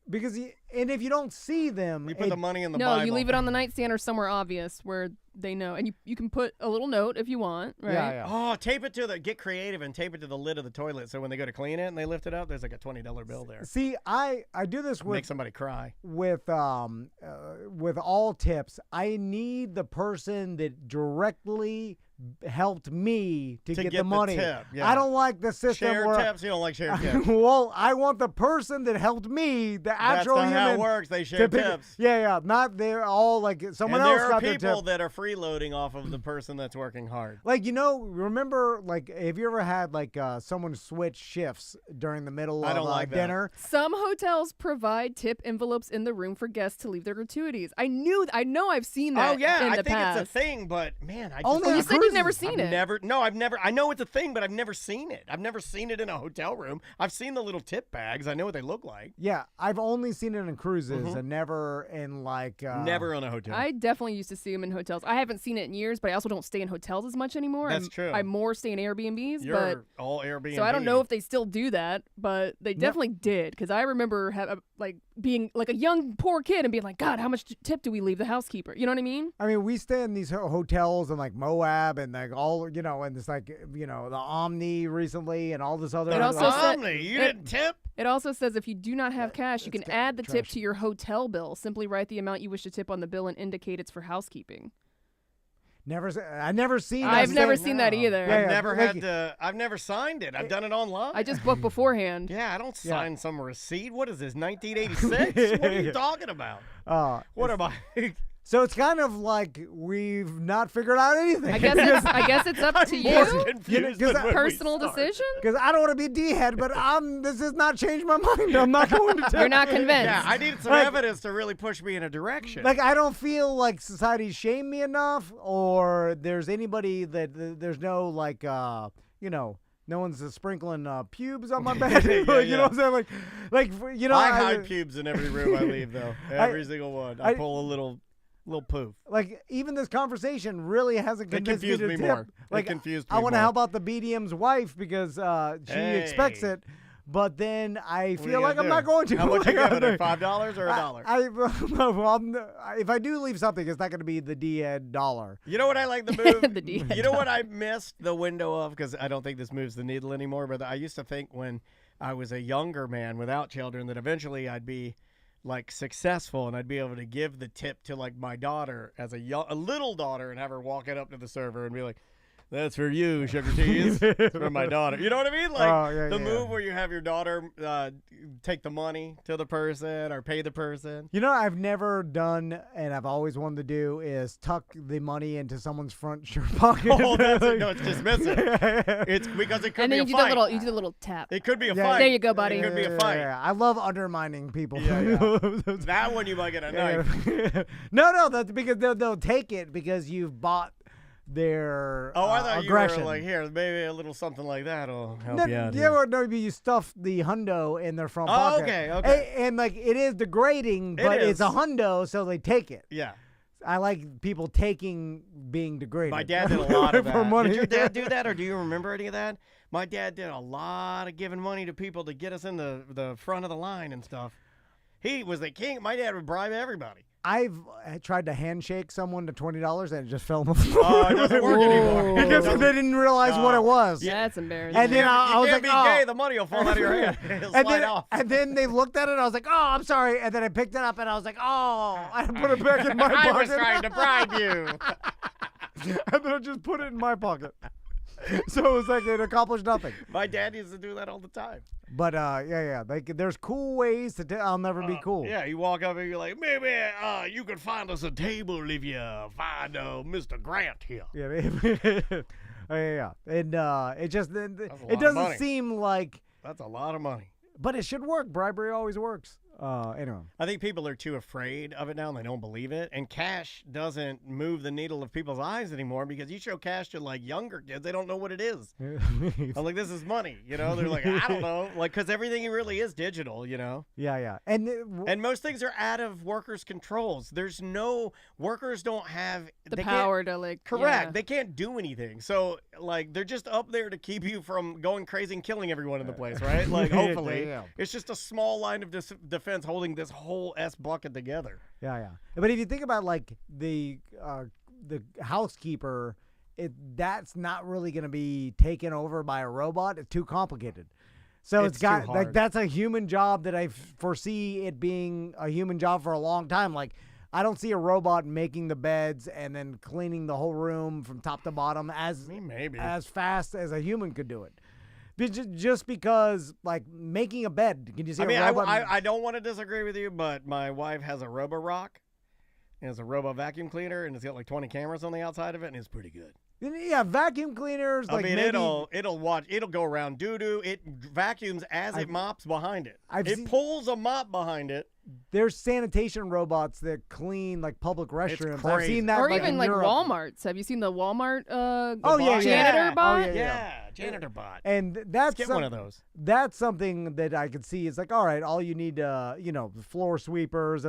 S2: And if you don't see them...
S1: You put the money in the Bible.
S3: No, you leave it on the nightstand or somewhere obvious where they know. And you can put a little note if you want, right?
S2: Yeah.
S1: Oh, tape it to get creative and tape it to the lid of the toilet, so when they go to clean it and they lift it up, there's like a $20 bill there.
S2: See, I do this with...
S1: Make somebody cry.
S2: With all tips, I need the person that directly helped me to get the
S1: the
S2: money.
S1: tip, yeah.
S2: I don't like the system
S1: Share
S2: where
S1: tips? You don't like share tips?
S2: well, I want the person that helped me, the actual
S1: That's not
S2: human.
S1: how it works. They
S2: to
S1: share
S2: pick-
S1: tips.
S2: Yeah. Not they're all like someone
S1: And
S2: else
S1: there are
S2: got their
S1: people
S2: tip.
S1: that are freeloading off of the person that's working hard.
S2: Like, remember, like, have you ever had, like, someone switch shifts during the middle
S1: I
S2: of
S1: don't like that.
S2: dinner?
S3: Some hotels provide tip envelopes in the room for guests to leave their gratuities. I know I've seen that
S1: Oh yeah,
S3: in
S1: I
S3: the
S1: think
S3: past.
S1: it's a thing, but man, I just
S2: Only
S3: You
S2: on
S3: said you've never
S2: cruises.
S3: seen it.
S1: I've never. I know it's a thing, but I've never seen it. I've never seen it in a hotel room. I've seen the little tip bags. I know what they look like.
S2: Yeah, I've only seen it in cruises
S1: Mhm.
S2: and never in, like...
S1: Never on a hotel.
S3: I definitely used to see them in hotels. I haven't seen it in years, but I also don't stay in hotels as much anymore.
S1: That's true.
S3: I more stay in Airbnbs,
S1: You're
S3: but
S1: all Airbnb.
S3: so I don't know if they still do that, but they definitely did because I remember being like a young poor kid and being like, God, how much tip do we leave the housekeeper? You know what I mean?
S2: I mean, we stay in these hotels in, like, Moab and, like, all, and it's, like, the Omni recently and all this other...
S3: It also said-
S1: Omni, you
S3: it-
S1: didn't tip?
S3: It also says if you do not have cash, you can
S2: it's
S3: add the tip
S2: trash.
S3: to your hotel bill. Simply write the amount you wish to tip on the bill and indicate it's for housekeeping.
S2: I never seen that.
S3: I've never
S2: thing.
S3: seen that either.
S2: Yeah,
S1: I've never
S2: like-
S1: had to. I've never signed it. I've done it online.
S3: I just booked beforehand.
S1: yeah, I don't
S2: Yeah.
S1: sign some receipt. What is this, 1986? What are you talking about? What am I?
S2: So it's kind of like we've not figured out anything.
S3: I guess it's up to
S1: More
S3: you.
S1: confused
S2: because
S1: than when we
S3: Personal
S1: started.
S3: decision.
S2: Because I don't want to be a D-head, but this has not changed my mind. I'm not going to tip.
S3: You're not convinced.
S1: Yeah, I needed some
S2: Like-
S1: evidence to really push me in a direction.
S2: Like, I don't feel like society shamed me enough, or there's anybody that there's no, like, no one's sprinkling pubes on my bed.
S1: Yeah,
S2: You know
S1: yeah.
S2: what I'm saying?
S1: I hide pubes in every room I leave, though. Every single one. I
S2: I-
S1: pull a little poof.
S2: Like, even this conversation really hasn't
S1: It
S2: convinced
S1: confused
S2: to
S1: me
S2: tip.
S1: more.
S2: Like,
S1: It confused
S2: I
S1: me
S2: want to
S1: more.
S2: help out the BDM's wife because she expects
S1: Hey.
S2: it, but then I
S1: What are you
S2: feel like
S1: gonna
S2: I'm not
S1: do?
S2: going to.
S1: How much you
S2: Like,
S1: giving her?
S2: I-
S1: $5 or $1?
S2: If I do leave something, it's not going to be the D-head dollar.
S1: You know what I like the move?
S3: The D.
S1: You know what I missed the window of? Because I don't think this moves the needle anymore. But I used to think when I was a younger man without children that eventually I'd be like successful and I'd be able to give the tip to like my daughter as a little daughter and have her walk it up to the server and be like, "That's for you, sugar teas. It's for my daughter." You know what I mean? Like the move where you have your daughter take the money to the person or pay the person.
S2: You know, I've never done, and I've always wanted to do, is tuck the money into someone's front shirt pocket.
S1: Oh, no, it's dismissive. It's because it could
S3: And
S1: be
S3: then
S1: a
S3: you
S1: fight.
S3: do the little tap.
S1: It could be a
S2: Yeah.
S1: fight.
S3: There you go, buddy.
S1: It could be a fight.
S2: Yeah, I love undermining people.
S1: Yeah, That one you might get a knife.
S2: No, that's because they'll take it because you've bought their
S1: Oh, I thought
S2: aggression.
S1: you were like, here, maybe a little something like that will help
S2: No,
S1: you out.
S2: yeah,
S1: here.
S2: or maybe you stuff the hundo in their front
S1: Oh,
S2: pocket.
S1: okay.
S2: And like it is degrading,
S1: It
S2: but it's a
S1: is.
S2: hundo, so they take it.
S1: Yeah.
S2: I like people being degraded.
S1: My dad did a lot of
S2: for
S1: that.
S2: money.
S1: Did your dad do that, or do you remember any of that? My dad did a lot of giving money to people to get us in the front of the line and stuff. He was the king. My dad would bribe everybody.
S2: I've tried to handshake someone to $20 and it just fell on the floor.
S1: Oh, it doesn't work anymore.
S2: Because they didn't realize what it was.
S3: That's embarrassing.
S2: And then I was
S1: you
S2: like,
S1: can't be
S2: oh.
S1: gay. The money will fall out of your hand. It'll
S2: And
S1: slide
S2: then,
S1: off.
S2: and then they looked at it. I was like, "Oh, I'm sorry." And then I picked it up, and I was like, "Oh!" I put it back in my pocket.
S1: I was trying to bribe you.
S2: and then I just put it in my pocket. So it was like it accomplished nothing.
S1: My dad used to do that all the time.
S2: But yeah. There's cool ways to. I'll never be cool.
S1: Yeah, you walk up and you're like, maybe you could find us a table if you find Mr. Grant here.
S2: Yeah. Yeah. And it just
S1: a lot
S2: it
S1: of
S2: doesn't
S1: money.
S2: seem like,
S1: That's a lot of money.
S2: but it should work. Bribery always works. Anyway.
S1: I think people are too afraid of it now and they don't believe it. And cash doesn't move the needle of people's eyes anymore because you show cash to like younger kids, they don't know what it is. I'm like, this is money, you know? They're like, I don't know. Like, because everything really is digital, you know?
S2: Yeah. And
S1: And most things are out of workers' controls. There's no, workers don't have
S3: the
S1: they
S3: power to like.
S1: Correct.
S3: Yeah.
S1: They can't do anything. So, like, they're just up there to keep you from going crazy and killing everyone in the place, right? Like, hopefully.
S2: Yeah.
S1: It's just a small line of defense holding this whole S bucket together.
S2: Yeah. But if you think about like the housekeeper, that's not really going to be taken over by a robot. It's too complicated. So
S1: It's
S2: it's got
S1: too
S2: like
S1: hard.
S2: that's a human job that I foresee it being a human job for a long time. Like I don't see a robot making the beds and then cleaning the whole room from top to bottom as fast as a human could do it. Just because, like, making a bed. Can you see a robot?
S1: I don't want to disagree with you, but my wife has a Robo-Rock. And it's a robo vacuum cleaner, and it's got like 20 cameras on the outside of it, and it's pretty good.
S2: Yeah, vacuum cleaners.
S1: I mean, it'll go around doo-doo. It vacuums as it mops behind it. It pulls a mop behind it.
S2: There's sanitation robots that clean like public restrooms.
S1: It's crazy.
S2: I've seen that,
S3: or
S2: like,
S3: even
S2: in
S3: like
S2: Europe.
S3: Walmart's. Have you seen the Walmart
S2: janitor
S3: bot?
S1: Janitor bot.
S2: And that's
S1: Let's get one of those.
S2: That's something that I could see. It's like, all right, all you need, floor sweepers.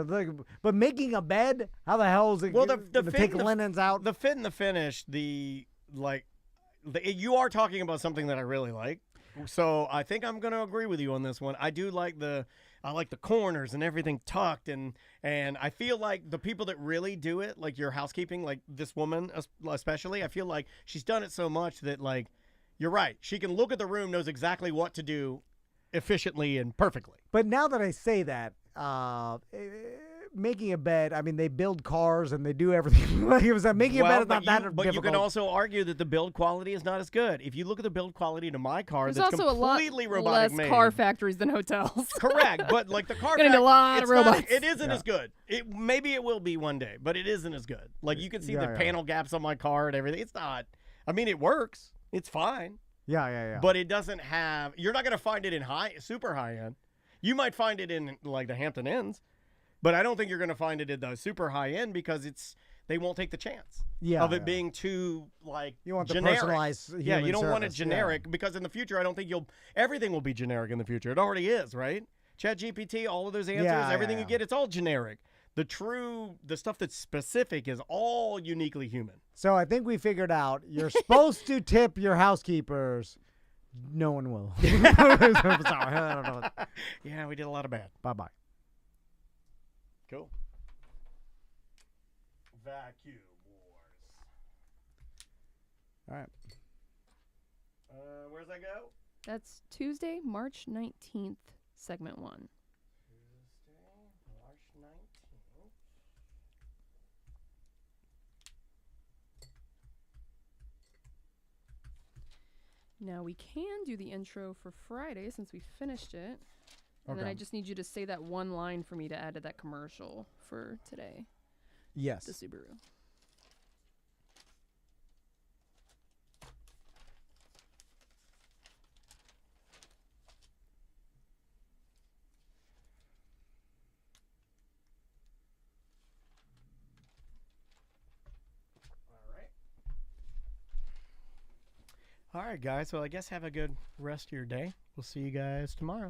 S2: But making a bed, how the hell is it?
S1: Well,
S2: to take linens out.
S1: The fit and the finish. You are talking about something that I really like. So I think I'm going to agree with you on this one. I do like the corners and everything tucked, and I feel like the people that really do it, like your housekeeping, like this woman especially, I feel like she's done it so much that, like, you're right. She can look at the room, knows exactly what to do efficiently and perfectly.
S2: But now that I say that, making a bed, I mean, they build cars and they do everything. Like, it was making a bed is not that difficult.
S1: But you can also argue that the build quality is not as good. If you look at the build quality to my car,
S3: There's
S1: that's
S3: also
S1: completely
S3: a lot
S1: robotic
S3: less
S1: made.
S3: car factories than hotels.
S1: Correct, but like the car
S3: Gonna need a lot of robots.
S1: It isn't as good. Maybe it will be one day, but it isn't as good. Like, you can see the panel gaps on my car and everything. It's not. I mean, it works. It's fine.
S2: Yeah.
S1: But it doesn't have. You're not going to find it in super high end. You might find it in like the Hampton Inns, but I don't think you're going to find it in the super high end because they won't take the chance of it being too
S2: you want
S1: generic.
S2: The personalized human
S1: you don't want it
S2: service,
S1: generic because in the future I don't think everything will be generic in the future. It already is, right? ChatGPT, all of those answers, everything you get, it's all generic. The stuff that's specific is all uniquely human.
S2: So I think we figured out you're supposed to tip your housekeepers. No one will. Sorry, I don't know.
S1: Yeah, we did a lot of bad.
S2: Bye-bye.
S1: Cool. Vacuum Wars.
S2: All right.
S1: Where's that go?
S3: That's Tuesday, March 19th, segment 1.
S1: Tuesday, March 19th.
S3: Now we can do the intro for Friday since we finished it. And then I just need you to say that one line for me to add to that commercial for today.
S2: Yes.
S3: The Subaru.
S1: All right, guys. Well, I guess have a good rest of your day. We'll see you guys tomorrow.